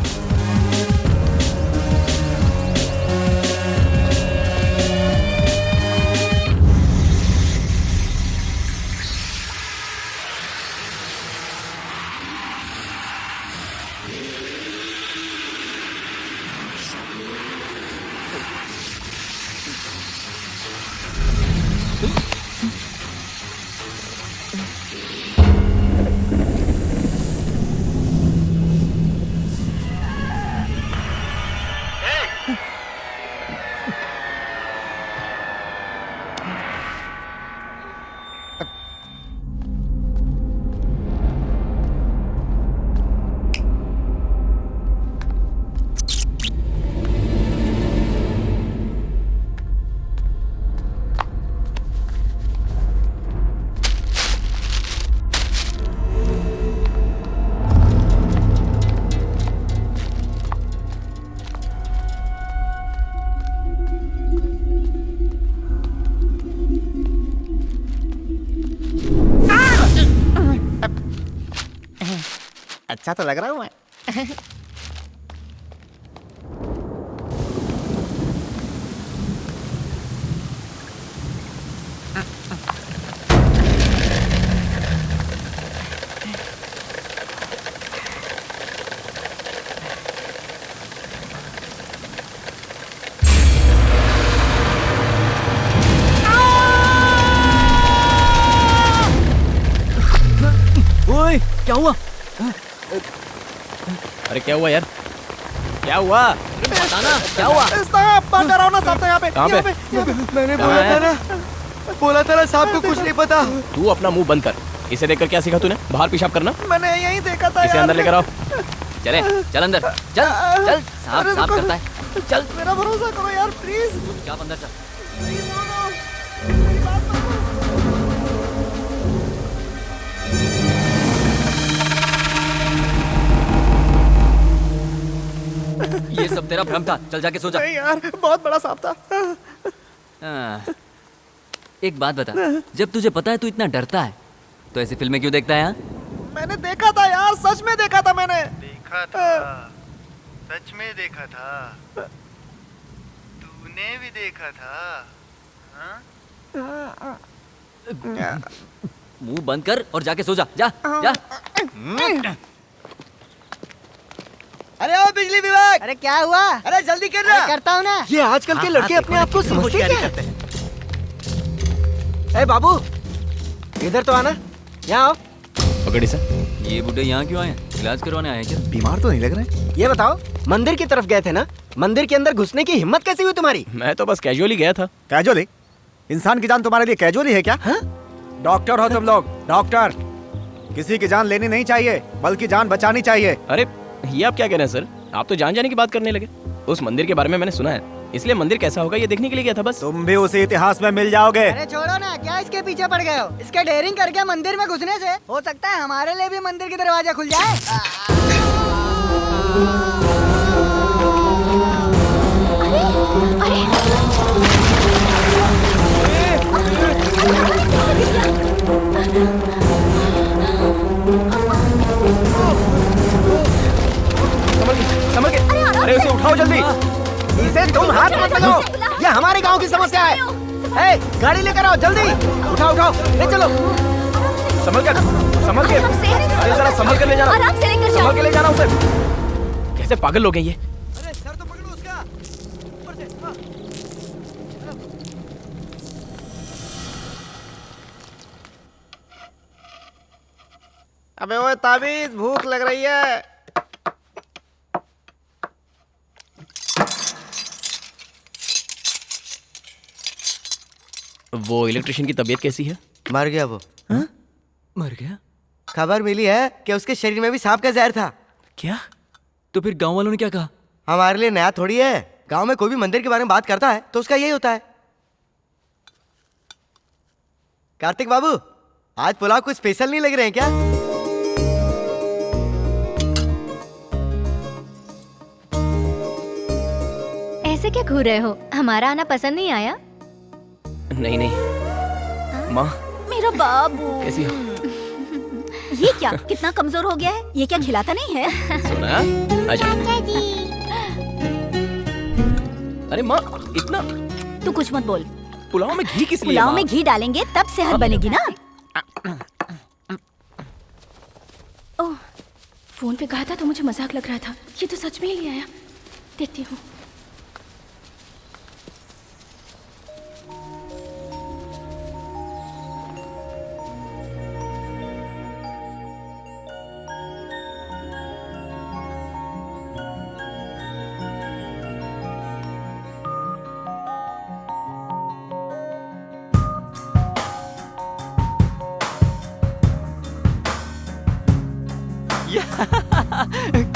अच्छा तो लग रहा हूँ मैं। ओए, क्या हुआ? अरे क्या हुआ यार? क्या हुआ? बताना, क्या हुआ? साहब, डरावना सांप था यहाँ पे। कहाँ पे? मैंने बोला था ना सांप को कुछ नहीं पता। तू अपना मुंह बंद कर। इसे देखकर क्या सीखा तूने? बाहर पेशाब करना। मैंने यही देखा था। इसे अंदर लेकर आओ। चले, चल अंदर, चल चल। सांप सांप करता है, चल। मेरा भरोसा करो यार, प्लीज। क्या अंदर चल। ये सब तेरा भ्रम था, चल जाके सो जा। नहीं यार, बहुत बड़ा सांप था। हाँ। एक बात बता, जब तुझे पता है तू इतना डरता है तो ऐसी फिल्में क्यों देखता है? हाँ? मैंने देखा था यार, सच में देखा था मैंने। देखा था, सच में देखा था। तूने भी देखा था? हाँ? मुंह बंद कर और जाके सो जा। जा जा। अरे ओ बिजली विभाग, अरे क्या हुआ? अरे जल्दी कर रहा। करता हूँ ना। ये आजकल के लड़के अपने आप को समझते क्या है? ए बाबू, इधर तो आना। यहाँ आओ। पकड़ी सर। ये बूढ़े यहाँ क्यों आए? इलाज करवाने आए क्या? बीमार तो नहीं लग रहे। ये बताओ, मंदिर की तरफ गए थे ना? मंदिर के अंदर घुसने की हिम्मत कैसी हुई तुम्हारी? मैं तो बस कैजुअली गया था। कैजुअली? इंसान की जान तुम्हारे लिए कैजुअली है क्या? डॉक्टर हो तुम लोग, डॉक्टर। किसी की जान लेनी नहीं चाहिए, बल्कि जान बचानी चाहिए। अरे ये आप क्या कह रहे हैं सर? आप तो जान जाने की बात करने लगे। उस मंदिर के बारे में मैंने सुना है, इसलिए मंदिर कैसा होगा ये देखने के लिए गया था बस। तुम भी उसी इतिहास में मिल जाओगे। अरे छोड़ो ना, क्या इसके पीछे पड़ गए हो? इसके डेयरिंग करके मंदिर में घुसने से हो सकता है हमारे लिए भी मंदिर के दरवाजा खुल जाए। संभल के। अरे उसे उठाओ जल्दी। इसे तुम हाथ मत लगाओ, ये हमारे गांव की समस्या है। ए, गाड़ी लेकर आओ जल्दी। उठाओ उठाओ, ले चलो। संभल कर, संभल के। अरे जरा संभल कर ले जाना। आराम से लेकर जाओ। संभल के ले जाना उसे। कैसे पागल लोग हैं ये? अरे सर तो पकड़ो उसका। ऊपर से। अबे ओए ताबीज, भूख लग रही है। वो इलेक्ट्रिशियन की तबीयत कैसी है? मर गया वो। मर गया? खबर मिली है कि उसके शरीर में भी सांप का जहर था। क्या? तो फिर गांव वालों ने क्या कहा? हमारे लिए नया थोड़ी है। गांव में कोई भी मंदिर के बारे में बात करता है तो उसका यही होता है। कार्तिक बाबू, आज पुलाव कुछ स्पेशल नहीं लग रहे हैं क्या? ऐसे क्या घूर रहे हो? हमारा आना पसंद नहीं आया? नहीं नहीं। माँ मेरा बाबू, कैसी हो? ये क्या कितना कमजोर हो गया है? ये क्या खिलाता नहीं है? सोना आजा। अरे माँ इतना तू कुछ मत बोल। पुलाव में घी किस लिए? पुलाव माँ? में घी डालेंगे तब सेहत बनेगी ना। ओह, फोन पे कहा था तो मुझे मजाक लग रहा था। ये तो सच में ही ले आया। देखती हूँ।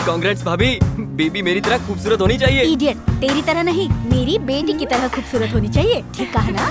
कांग्रेट्स भाभी, बेबी मेरी तरह खूबसूरत होनी चाहिए। इडियट, तेरी तरह नहीं, मेरी बेटी की तरह खूबसूरत होनी चाहिए। ठीक कहा ना?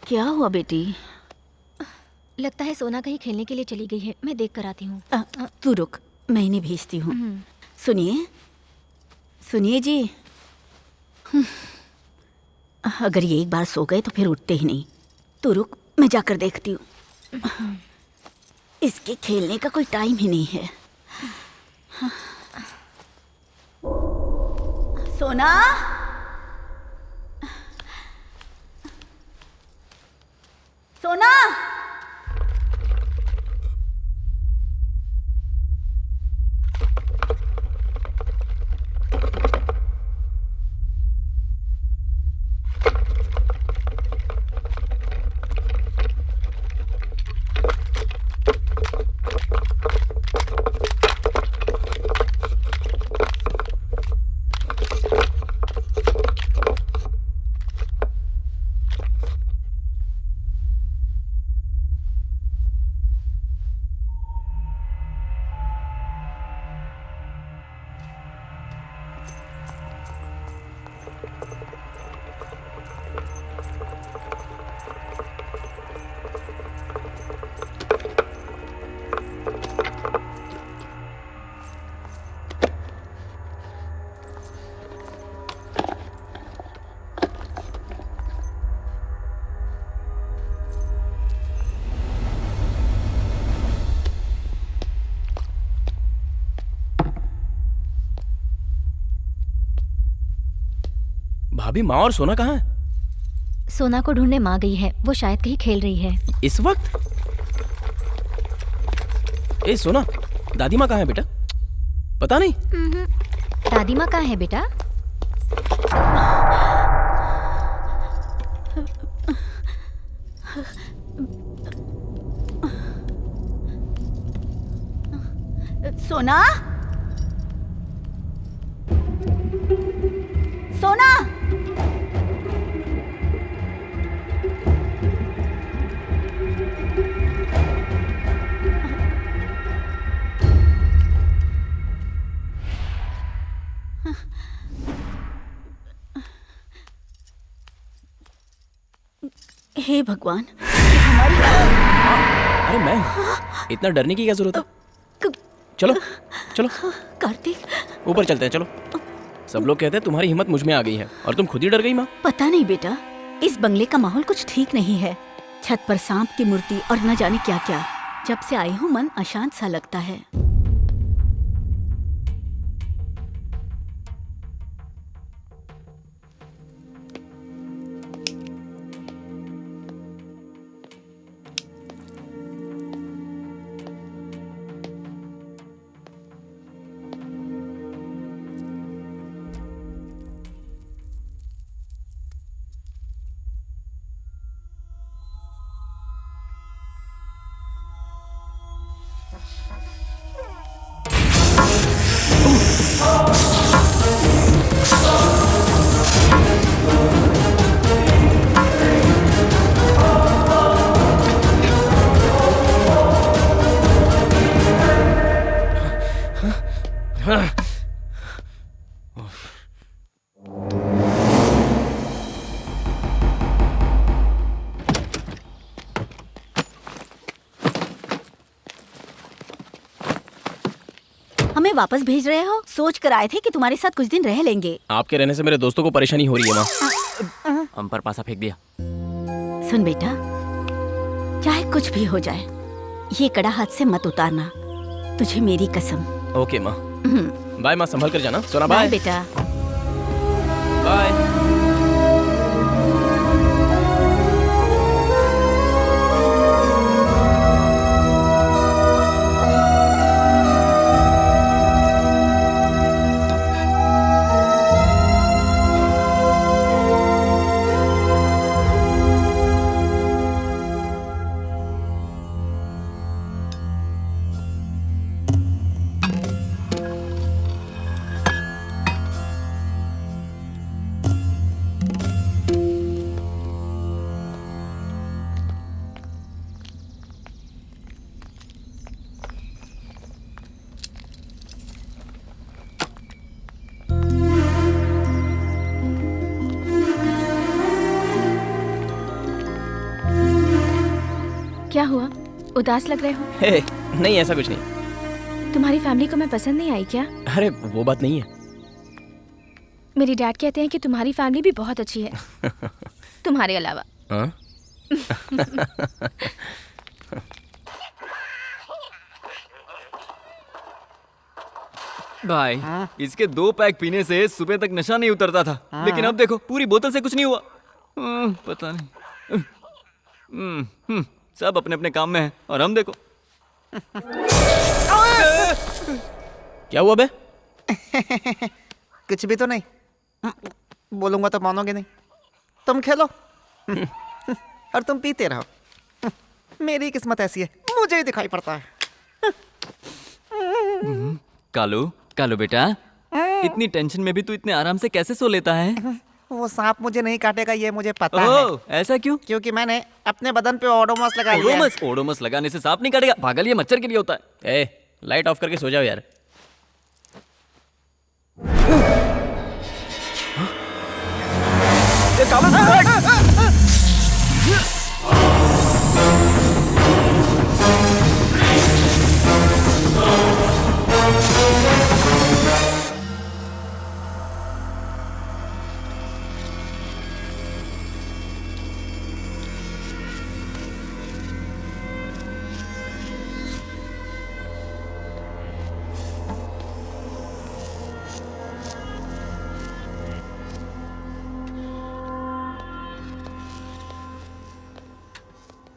क्या हुआ बेटी? लगता है सोना कहीं खेलने के लिए चली गई है। मैं देख कर आती हूँ। तू रुक, मैं इन्हें भेजती हूँ। सुनिए, सुनिए जी। अगर ये एक बार सो गए तो फिर उठते ही नहीं। तू रुक, मैं जाकर देखती हूँ। इसके खेलने का कोई टाइम ही नहीं है। सोना, सोना, भाभी, माँ और सोना कहाँ है? सोना को ढूंढने माँ गई है, वो शायद कहीं खेल रही है। इस वक्त? ए सोना, दादी माँ कहाँ है बेटा? पता नहीं। दादी माँ कहाँ है बेटा? सोना, सोना, हे भगवान, अरे मैं, इतना डरने की क्या जरूरत है? चलो चलो कार्तिक, ऊपर चलते हैं, चलो। सब लोग कहते हैं तुम्हारी हिम्मत मुझ में आ गई है और तुम खुद ही डर गई माँ। पता नहीं बेटा, इस बंगले का माहौल कुछ ठीक नहीं है। छत पर सांप की मूर्ति और न जाने क्या क्या। जब से आई हूँ मन अशांत सा लगता है। हमें वापस भेज रहे हो? सोच कर आए थे कि तुम्हारे साथ कुछ दिन रह लेंगे। आपके रहने से मेरे दोस्तों को परेशानी हो रही है माँ। हम पर पासा फेंक दिया। सुन बेटा, चाहे कुछ भी हो जाए, ये कड़ा हाथ से मत उतारना, तुझे मेरी कसम। ओके माँ। बाय माँ, संभल कर जाना। सोना बाय। बेटा बाय। क्या हुआ, उदास लग रहे हो? हे, नहीं ऐसा कुछ नहीं। तुम्हारी फैमिली को मैं पसंद नहीं आई क्या? अरे वो बात नहीं है। मेरी डैड कहते हैं कि तुम्हारी फैमिली भी बहुत अच्छी है तुम्हारे अलावा। हाँ? भाई इसके 2 पैक पीने से सुबह तक नशा नहीं उतरता था, लेकिन अब देखो पूरी बोतल से कुछ नहीं हुआ। पता नहीं। सब अपने अपने काम में हैं और हम देखो। क्या हुआ बे? कुछ भी तो नहीं। बोलूंगा तो मानोगे नहीं। तुम खेलो और तुम पीते रहो। मेरी किस्मत ऐसी है, मुझे ही दिखाई पड़ता है। कालू, कालू बेटा, इतनी टेंशन में भी तू इतने आराम से कैसे सो लेता है? वो सांप मुझे नहीं काटेगा ये मुझे पता है। ऐसा क्यों? क्योंकि मैंने अपने बदन पे ओडोमॉस लगा लिया है। ओडोमस लगाने से सांप नहीं काटेगा पागल, ये मच्छर के लिए होता है। ए, लाइट ऑफ करके सो जाओ यार।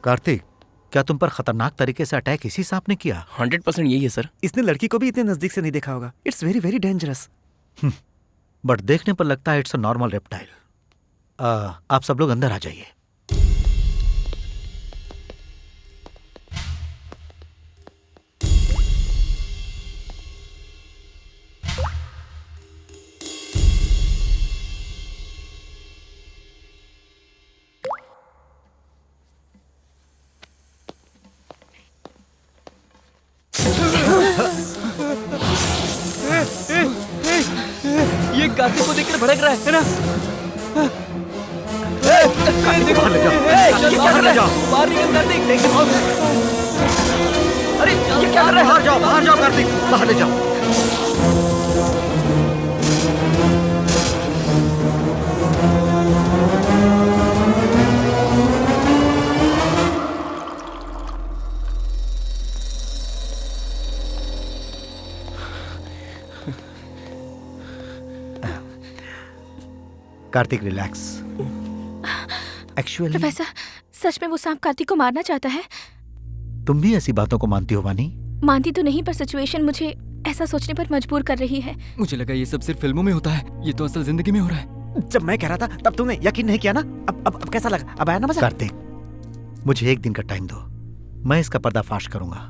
कार्तिक, क्या तुम पर खतरनाक तरीके से अटैक इसी सांप ने किया? 100% यही है सर। इसने लड़की को भी इतने नजदीक से नहीं देखा होगा। It's very very dangerous. But देखने पर लगता है इट्स अ नॉर्मल रेप्टाइल। आप सब लोग अंदर आ जाइए। ये कार्तिक को देखकर भड़क रहा है ना? बाहर ले जाओ, बाहर ले जाओ, बाहर निकल कार्तिक। अरे ये क्या कर रहा है? बाहर जाओ कार्तिक, बाहर ले जाओ। कार्तिक रिलैक्स। एक्चुअली प्रोफेसर, सच में वो सांप कार्तिक को मारना चाहता है? तुम भी ऐसी बातों को मानती हो वानी? मानती तो नहीं, पर सिचुएशन मुझे ऐसा सोचने पर मजबूर कर रही है। मुझे लगा ये सब सिर्फ फिल्मों में होता है, ये तो असल जिंदगी में हो रहा है। जब मैं कह रहा था तब तुमने यकीन नहीं किया ना। अब कैसा लगा? अब आया ना मजा? कार्तिक, मुझे 1 दिन का टाइम दो, मैं इसका पर्दाफाश करूंगा।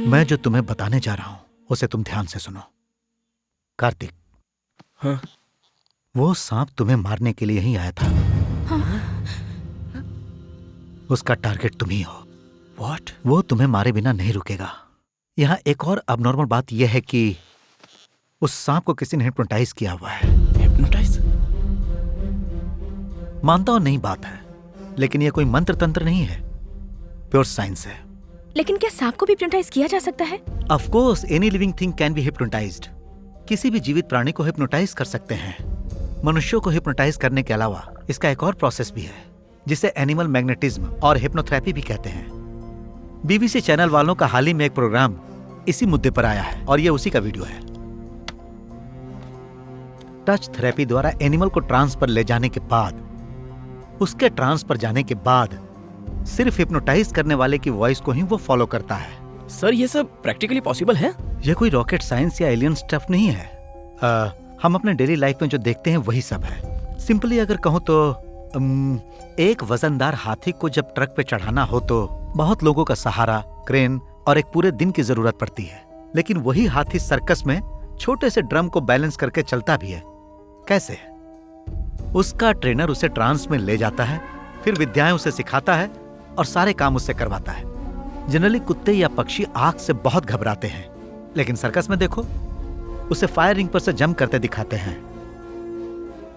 मैं जो तुम्हें बताने जा रहा हूं उसे तुम ध्यान से सुनो। कार्तिक, हाँ? वो सांप तुम्हें मारने के लिए ही आया था। हाँ? उसका टारगेट तुम ही हो। What? वो तुम्हें मारे बिना नहीं रुकेगा। यहाँ एक और अबनॉर्मल बात यह है कि उस सांप को किसी ने हिप्नोटाइज किया हुआ है। हिप्नोटाइज? मानता हूं नहीं बात है, लेकिन यह कोई मंत्र तंत्र नहीं है, प्योर साइंस है। लेकिन क्या सांप को भी हिप्नोटाइज किया जा सकता है? Of course, any living thing can be hypnotised. किसी भी जीवित प्राणी को हिप्नोटाइज कर सकते हैं। मनुष्यों को हिप्नोटाइज करने के अलावा इसका एक और प्रोसेस भी है, जिसे एनिमल मैग्नेटिज्म और हिप्नोथेरेपी भी कहते हैं। बीबीसी चैनल वालों का हाल ही में एक प्रोग्राम इसी मुद्दे पर आया है और ये उसी का वीडियो है। टच थेरेपी द्वारा एनिमल को ट्रांस पर ले जाने के बाद, उसके ट्रांस पर जाने के बाद सिर्फ हिप्नोटाइज करने वाले की वॉइस को ही वो फॉलो करता है। सर, ये सब प्रैक्टिकली पॉसिबल है? ये कोई रॉकेट साइंस या एलियन स्टफ नहीं है। हम अपने डेली लाइफ में जो देखते हैं वही सब है। सिंपली अगर कहूं तो एक वजनदार हाथी को जब ट्रक पे चढ़ाना हो तो बहुत लोगों का सहारा, क्रेन और एक पूरे दिन की जरूरत पड़ती है। लेकिन वही हाथी सर्कस में छोटे से ड्रम को बैलेंस करके चलता भी है। कैसे? उसका ट्रेनर उसे ट्रांस में ले जाता है, फिर विद्याएं उसे सिखाता है और सारे काम उससे करवाता है। जनरली कुत्ते या पक्षी आग से बहुत घबराते हैं, लेकिन सर्कस में देखो, उसे फायर रिंग पर से जंप करते दिखाते हैं।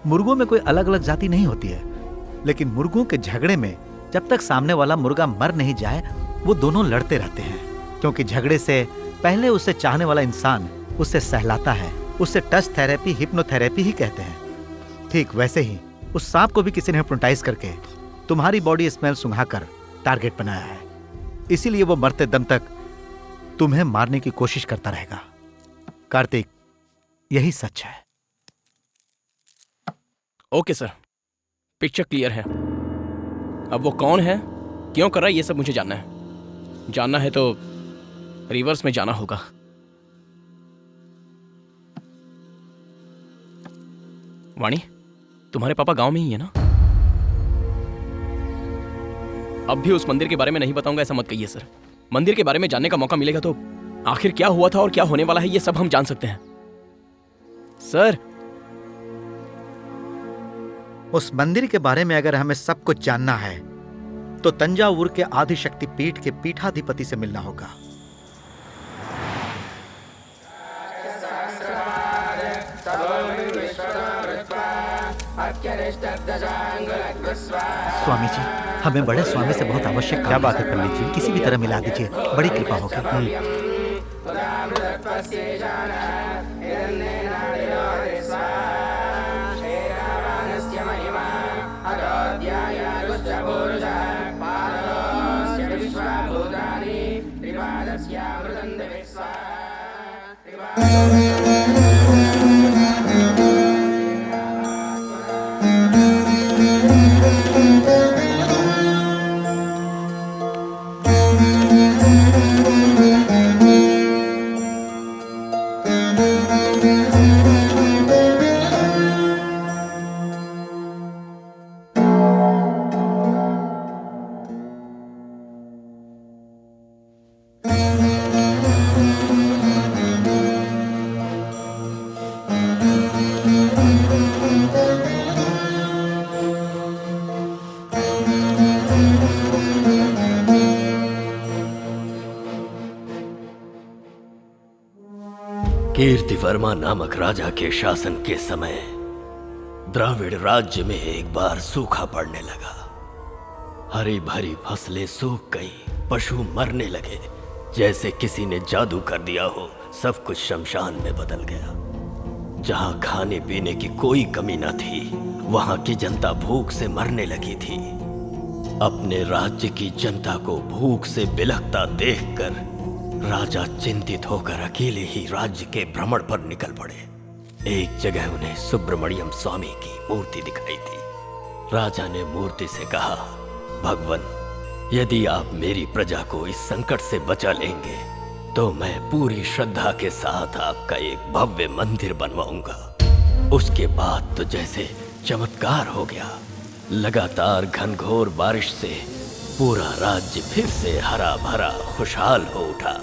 मुर्गों में कोई अलग अलग जाति नहीं होती है, लेकिन मुर्गों के झगड़े में जब तक सामने वाला मुर्गा मर नहीं जाए वो दोनों लड़ते रहते हैं, क्योंकि झगड़े से पहले उसे चाहने वाला इंसान उससे सहलाता है। उससे टच थेरेपी, हिप्नोथेरेपी ही कहते हैं। ठीक वैसे ही उस सांप को भी किसी ने हिप्नोटाइज करके तुम्हारी बॉडी स्मेल सुंघाकर टारगेट बनाया है। इसीलिए वो मरते दम तक तुम्हें मारने की कोशिश करता रहेगा। कार्तिक, यही सच है। ओके सर, पिक्चर क्लियर है। अब वो कौन है, क्यों कर रहा है, ये सब मुझे जानना है। जानना है तो रिवर्स में जाना होगा। वाणी, तुम्हारे पापा गांव में ही है ना? अब भी उस मंदिर के बारे में नहीं बताऊंगा ऐसा मत कहिए सर। मंदिर के बारे में जानने का मौका मिलेगा तो आखिर क्या हुआ था और क्या होने वाला है ये सब हम जान सकते हैं सर। उस मंदिर के बारे में अगर हमें सब कुछ जानना है तो तंजावुर के आदिशक्ति पीठ के पीठाधिपति से मिलना होगा। स्वामी जी, हमें बड़े स्वामी से बहुत आवश्यक क्या बात है पंडित जी, किसी भी तरह मिला दीजिए, बड़ी कृपा होगी। कीर्तिवर्मा नामक राजा के शासन के समय द्राविड़ राज्य में एक बार सूखा पड़ने लगा। हरी भरी फसलें सूख गई, पशु मरने लगे, जैसे किसी ने जादू कर दिया हो। सब कुछ शमशान में बदल गया। जहां खाने पीने की कोई कमी न थी, वहां की जनता भूख से मरने लगी थी। अपने राज्य की जनता को भूख से बिलखता देखकर राजा चिंतित होकर अकेले ही राज्य के भ्रमण पर निकल पड़े। एक जगह उन्हें सुब्रमण्यम स्वामी की मूर्ति दिखाई थी। राजा ने मूर्ति से कहा, भगवान, यदि आप मेरी प्रजा को इस संकट से बचा लेंगे तो मैं पूरी श्रद्धा के साथ आपका एक भव्य मंदिर बनवाऊंगा। उसके बाद तो जैसे चमत्कार हो गया। लगातार घनघोर बारिश से पूरा राज्य फिर से हरा भरा खुशहाल हो उठा।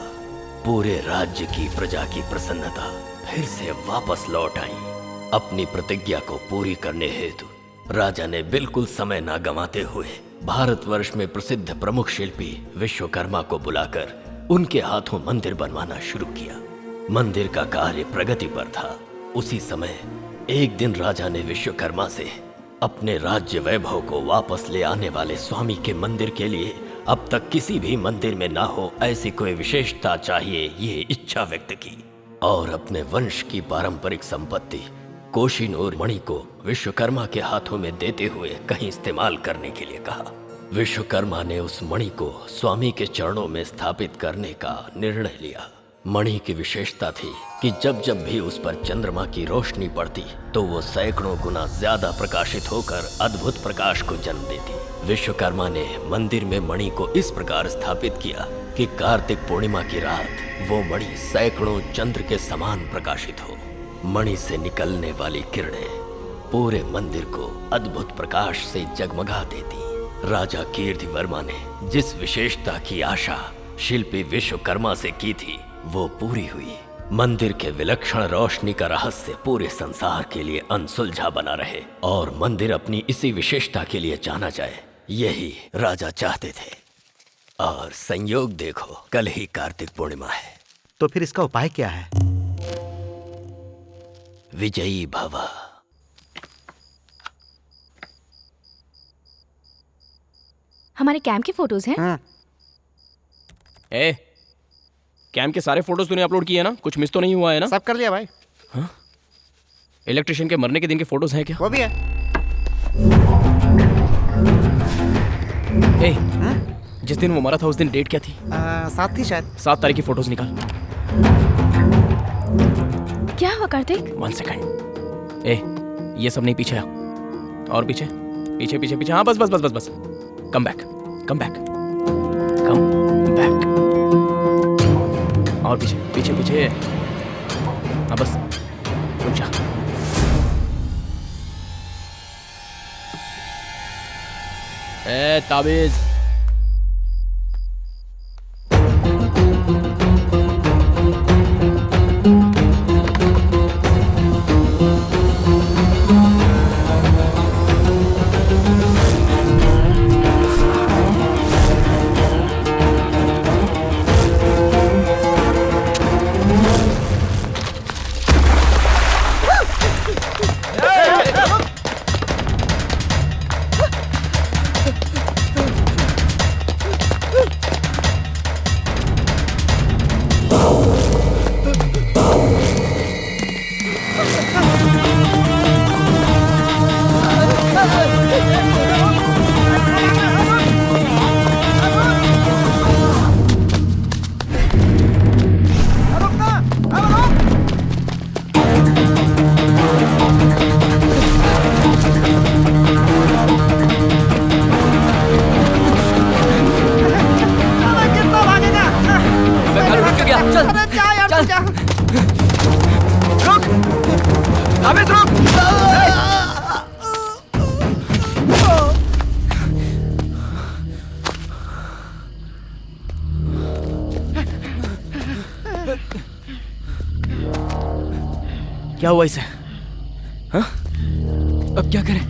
पूरे राज्य की प्रजा की प्रसन्नता फिर से वापस लौट आई। अपनी प्रतिज्ञा को पूरी करने हेतु राजा ने बिल्कुल समय न गंवाते हुए भारतवर्ष में प्रसिद्ध प्रमुख शिल्पी विश्वकर्मा को बुलाकर उनके हाथों मंदिर बनवाना शुरू किया। मंदिर का कार्य प्रगति पर था। उसी समय एक दिन राजा ने विश्वकर्मा से अपने राज्य वैभव को वापस ले आने वाले स्वामी के मंदिर के लिए अब तक किसी भी मंदिर में ना हो ऐसी कोई विशेषता चाहिए, ये इच्छा व्यक्त की और अपने वंश की पारंपरिक संपत्ति कोहिनूर मणि को विश्वकर्मा के हाथों में देते हुए कहीं इस्तेमाल करने के लिए कहा। विश्वकर्मा ने उस मणि को स्वामी के चरणों में स्थापित करने का निर्णय लिया। मणि की विशेषता थी कि जब जब भी उस पर चंद्रमा की रोशनी पड़ती तो वो सैकड़ों गुना ज्यादा प्रकाशित होकर अद्भुत प्रकाश को जन्म देती। विश्वकर्मा ने मंदिर में मणि को इस प्रकार स्थापित किया कि कार्तिक पूर्णिमा की रात वो मणि सैकड़ों चंद्र के समान प्रकाशित हो। मणि से निकलने वाली किरणें पूरे मंदिर को अद्भुत प्रकाश से जगमगा देती। राजा कीर्तिवर्मा ने जिस विशेषता की आशा शिल्पी विश्वकर्मा से की थी वो पूरी हुई। मंदिर के विलक्षण रोशनी का रहस्य पूरे संसार के लिए अनसुलझा बना रहे और मंदिर अपनी इसी विशेषता के लिए जाना जाए, यही राजा चाहते थे। और संयोग देखो, कल ही कार्तिक पूर्णिमा है। तो फिर इसका उपाय क्या है? विजयी भव। हमारे कैंप की फोटोज हैं। ए, कैंप के सारे फोटोज तूने अपलोड किए ना? कुछ मिस तो नहीं हुआ है ना? सब कर लिया भाई। हाँ? इलेक्ट्रिशियन के मरने के दिन के फोटोज हैं क्या? वो भी है। ए, जिस दिन वो मरा था उस दिन डेट क्या थी? 7 थी शायद। 7 तारीख की फोटोज निकाल। क्या हुआ कार्तिक? 1 सेकंड। ए, ये सब नहीं, पीछे आ। और पीछे पीछे पीछे पीछे। हाँ बस बस बस बस बस। Come back, come back, come back. और पीछे पीछे पीछे। हाँ बस, रुक जा। ए ताबीज। क्या हुआ इसे? हाँ? अब क्या करें?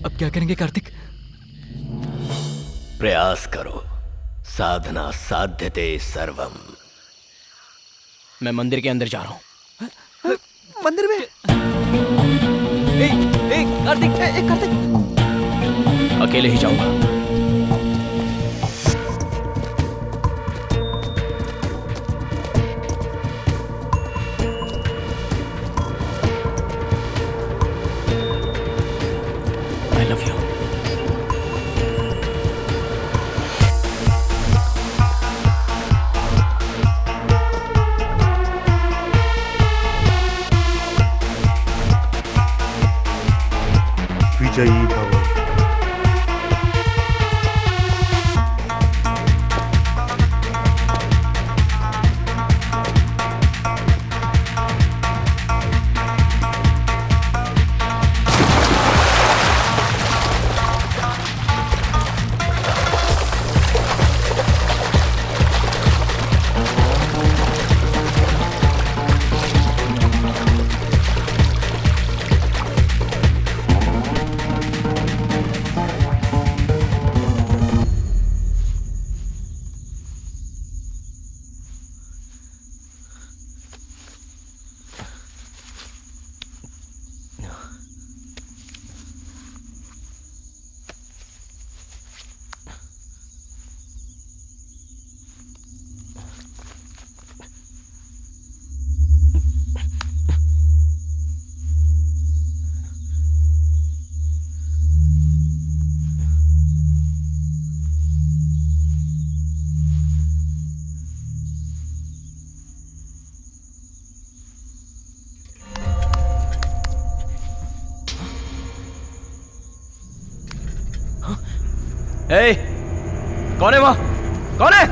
अब क्या करेंगे कार्तिक? प्रयास करो, साधना साध्यते सर्वम। मैं मंदिर के अंदर जा रहा हूँ। मंदिर में? कार्तिक, कार्तिक। अकेले ही जाऊंगा। विजयी भव। ए, कौन है वहां? कौन है?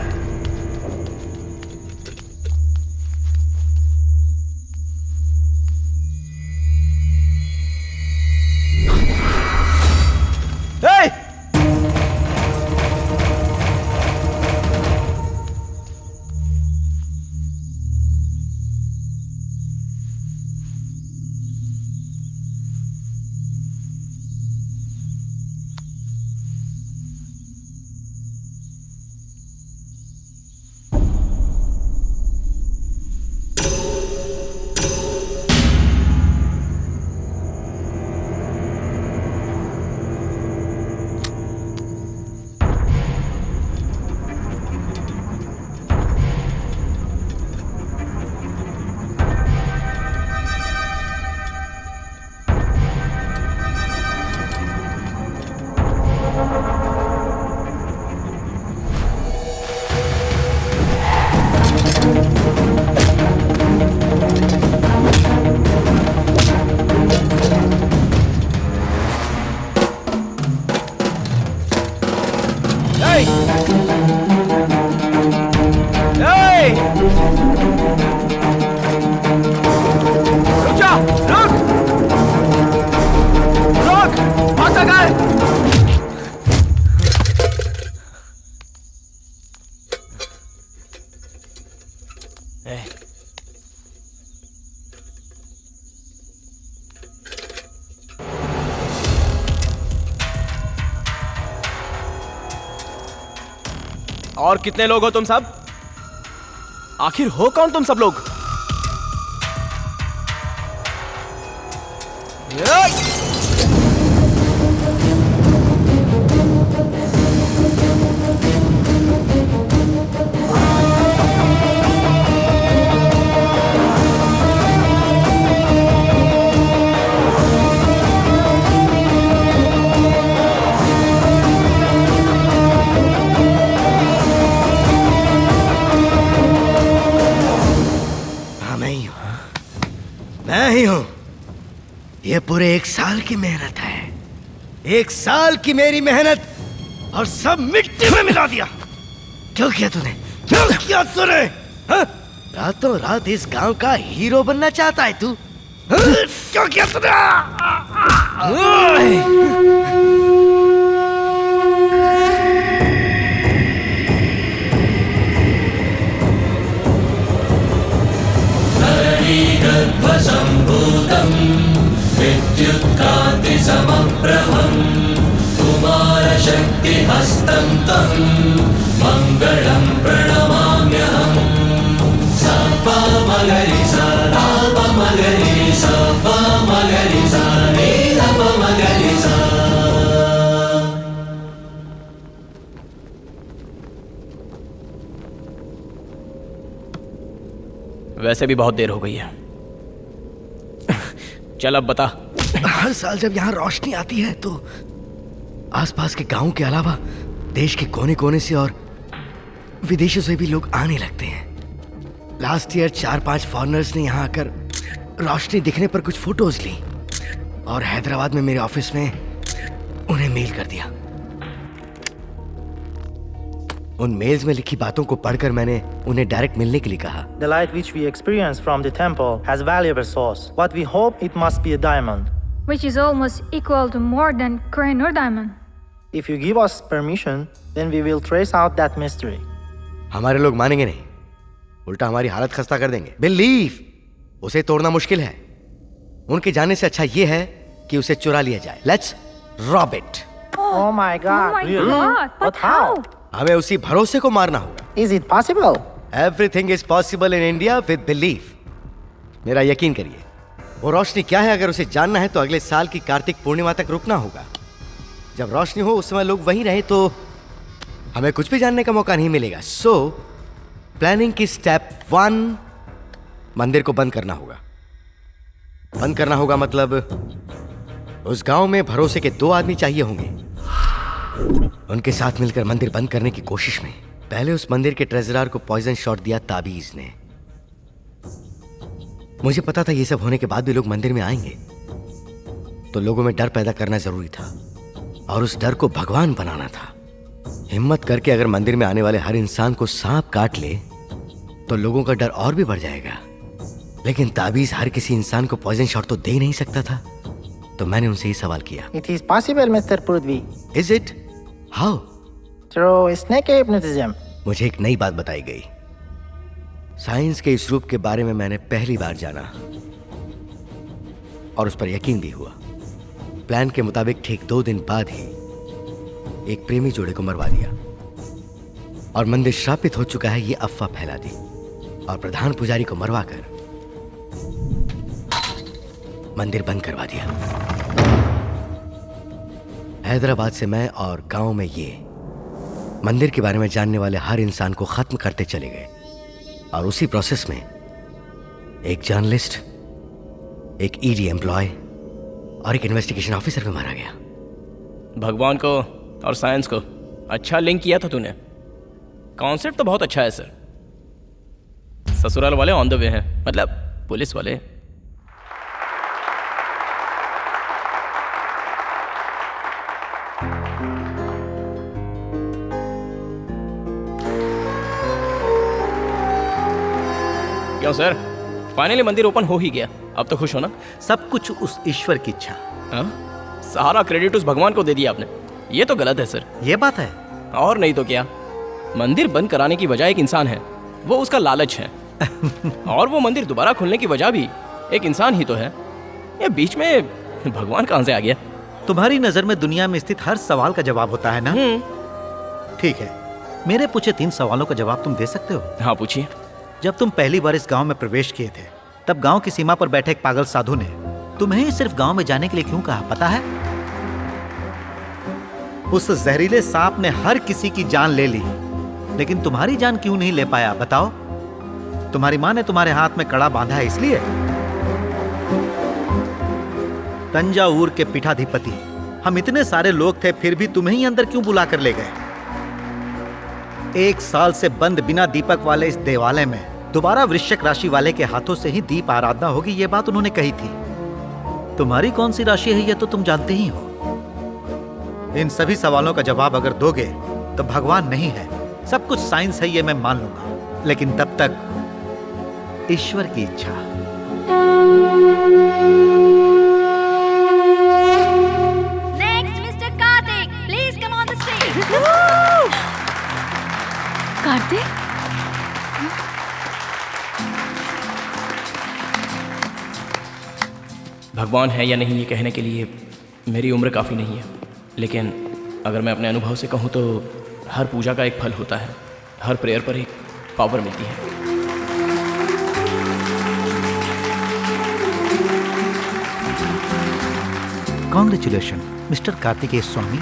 और कितने लोग हो तुम सब? आखिर हो कौन तुम सब लोग? मैं ही हूं। ये पूरे 1 साल की मेहनत है, 1 साल की मेरी मेहनत, और सब मिट्टी में मिला दिया। क्यों किया तूने? क्यों किया तूने? रातों रात इस गांव का हीरो बनना चाहता है तू? क्यों किया तूने? गर्भसम्भूतं विद्युत्कान्तिसमप्रभं कुमारशक्तिहस्तं तं मङ्गलं प्रणमाम्यहम्। सपमगरि सदापमगरि सपमगरि सनिधपमगरि सा। वैसे भी बहुत देर हो गई है। चल अब बता। हर साल जब यहाँ रोशनी आती है तो आसपास के गांव के अलावा देश के कोने कोने से और विदेशों से भी लोग आने लगते हैं। लास्ट ईयर 4-5 फॉरेनर्स ने यहाँ आकर रोशनी दिखने पर कुछ फोटोज ली और हैदराबाद में मेरे ऑफिस में उन्हें मेल कर दिया। उन मेल्स में लिखी बातों को पढ़कर मैंने उन्हें डायरेक्ट मिलने के लिए कहा। The light which we experience from the temple has valuable source. What we hope it must be a diamond. Which is almost equal to more than Koh-i-Noor diamond. If you give us permission, then we will trace out that mystery. हमारे लोग मानेंगे नहीं, उल्टा हमारी हालत खस्ता कर देंगे। बिलीव उसे तोड़ना मुश्किल है। उनके जाने से अच्छा ये है कि उसे चुरा लिया जाए। Let's rob it. Oh my God! Oh my really? God! But how? हमें उसी भरोसे को मारना होगा। Is it possible? Everything is possible in India with belief. मेरा यकीन करिए। वो रोशनी क्या है अगर उसे जानना है तो अगले साल की कार्तिक पूर्णिमा तक रुकना होगा। जब रोशनी हो उस समय लोग वहीं रहे तो हमें कुछ भी जानने का मौका नहीं मिलेगा। सो प्लानिंग की स्टेप 1, मंदिर को बंद करना होगा। बंद करना होगा मतलब उस गांव में भरोसे के 2 आदमी चाहिए होंगे। उनके साथ मिलकर मंदिर बंद करने की कोशिश में पहले उस मंदिर के ट्रेजरर को पॉइजन शॉट दिया ताबीज ने। मुझे पता था ये सब होने के बाद भी लोग मंदिर में आएंगे, तो लोगों में डर पैदा करना जरूरी था और उस डर को भगवान बनाना था। हिम्मत करके अगर मंदिर में आने वाले हर इंसान को सांप काट ले तो लोगों का डर और भी बढ़ जाएगा। लेकिन ताबीज हर किसी इंसान को पॉइजन शॉट तो दे ही नहीं सकता था, तो मैंने उनसे ये सवाल किया। It is possible, Mr. Prudvi. Is it? How? Through snake hypnotism. मुझे एक नई बात बताई गई। साइंस के इस रूप के बारे में मैंने पहली बार जाना और उस पर यकीन भी हुआ। प्लान के मुताबिक ठीक 2 दिन बाद ही एक प्रेमी जोड़े को मरवा दिया और मंदिर श्रापित हो चुका है ये अफवाह फैला दी और प्रधान पुजारी को मरवाकर मंदिर बंद करवा दिया। हैदराबाद से मैं और गांव में ये मंदिर के बारे में जानने वाले हर इंसान को खत्म करते चले गए और उसी प्रोसेस में एक जर्नलिस्ट, एक ईडी एम्प्लॉय और एक इन्वेस्टिगेशन ऑफिसर भी मारा गया। भगवान को और साइंस को अच्छा लिंक किया था तूने। कॉन्सेप्ट तो बहुत अच्छा है सर। ससुराल वाले ऑन द वे हैं, मतलब पुलिस वाले। क्यों सर, फाइनली मंदिर ओपन हो ही गया, अब तो खुश हो ना? सब कुछ उस ईश्वर की इच्छा। सारा क्रेडिट उस भगवान को दे दिया आपने। ये तो गलत है सर। ये बात है और नहीं तो क्या। मंदिर बंद कराने की वजह एक इंसान है, वो उसका लालच है। और वो मंदिर दोबारा खुलने की वजह भी एक इंसान ही तो है। ये बीच में भगवान कहाँ से आ गया? तुम्हारी नजर में दुनिया में स्थित हर सवाल का जवाब होता है ना? ठीक है, मेरे पूछे 3 सवालों का जवाब तुम दे सकते हो? हाँ, पूछिए। जब तुम पहली बार इस गांव में प्रवेश किए थे, तब गांव की सीमा पर बैठे एक पागल साधु ने तुम्हें सिर्फ गांव में जाने के लिए क्यों कहा, पता है? उस जहरीले सांप ने हर किसी की जान ले ली, लेकिन तुम्हारी जान क्यों नहीं ले पाया, बताओ? तुम्हारी माँ ने तुम्हारे हाथ में कड़ा बांधा है इसलिए? तंजावुर के पीठाधिपति, हम इतने सारे लोग थे, फिर भी तुम्हें ही अंदर क्यों बुला कर ले गए? 1 साल से बंद बिना दीपक वाले इस देवालय में दोबारा वृश्चिक राशि वाले के हाथों से ही दीप आराधना होगी, ये बात उन्होंने कही थी। तुम्हारी कौन सी राशि है ये तो तुम जानते ही हो। इन सभी सवालों का जवाब अगर दोगे तो भगवान नहीं है, सब कुछ साइंस है, ये मैं मान लूंगा, लेकिन तब तक ईश्वर की इच्छा। Next mister Kartik, please come on the stage. Kartik, भगवान है या नहीं ये कहने के लिए मेरी उम्र काफ़ी नहीं है, लेकिन अगर मैं अपने अनुभव से कहूँ तो हर पूजा का एक फल होता है, हर प्रेयर पर एक पावर मिलती है। कॉन्ग्रेचुलेशन मिस्टर कार्तिकेय स्वामी।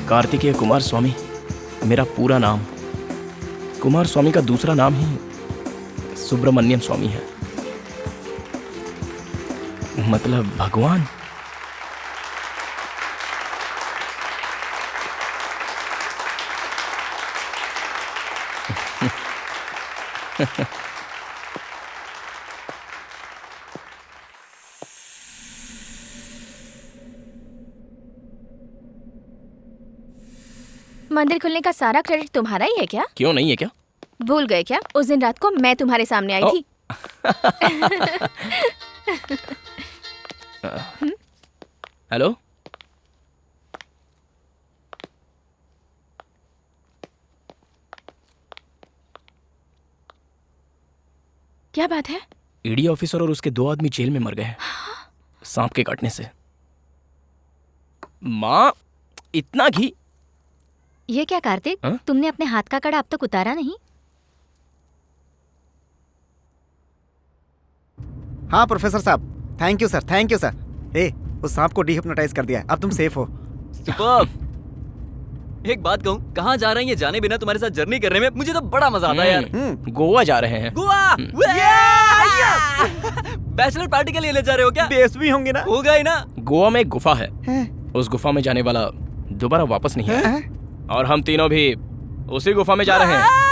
कार्तिकेय कुमार स्वामी मेरा पूरा नाम। कुमार स्वामी का दूसरा नाम ही सुब्रमण्यम स्वामी है, मतलब भगवान। मंदिर खुलने का सारा क्रेडिट तुम्हारा ही है क्या? क्यों नहीं है क्या? भूल गए क्या? उस दिन रात को मैं तुम्हारे सामने आई थी। हेलो, क्या बात है? ईडी ऑफिसर और उसके 2 आदमी जेल में मर गए सांप के काटने से। माँ, इतना घी। ये क्या कार्तिक, तुमने अपने हाथ का कड़ा अब तक उतारा नहीं? हाँ प्रोफेसर साहब, thank you sir, thank you sir. ए, उस सांप को डिहिप्नोटाइज कर दिया, अब तुम सेफ हो। सुपर्ब। एक बात कहूँ, कहाँ जा रहे हैं ये जाने बिना तुम्हारे साथ जर्नी करने में मुझे तो बड़ा मजा आता है यार। गोवा जा रहे हैं। गोवा? बैचलर पार्टी के लिए ले जा रहे हो क्या? बेस भी होंगे ना? होगा ही ना। गोवा में एक गुफा है, उस गुफा में जाने वाला दोबारा वापस नहीं है, और हम तीनों भी उसी गुफा में जा रहे हैं।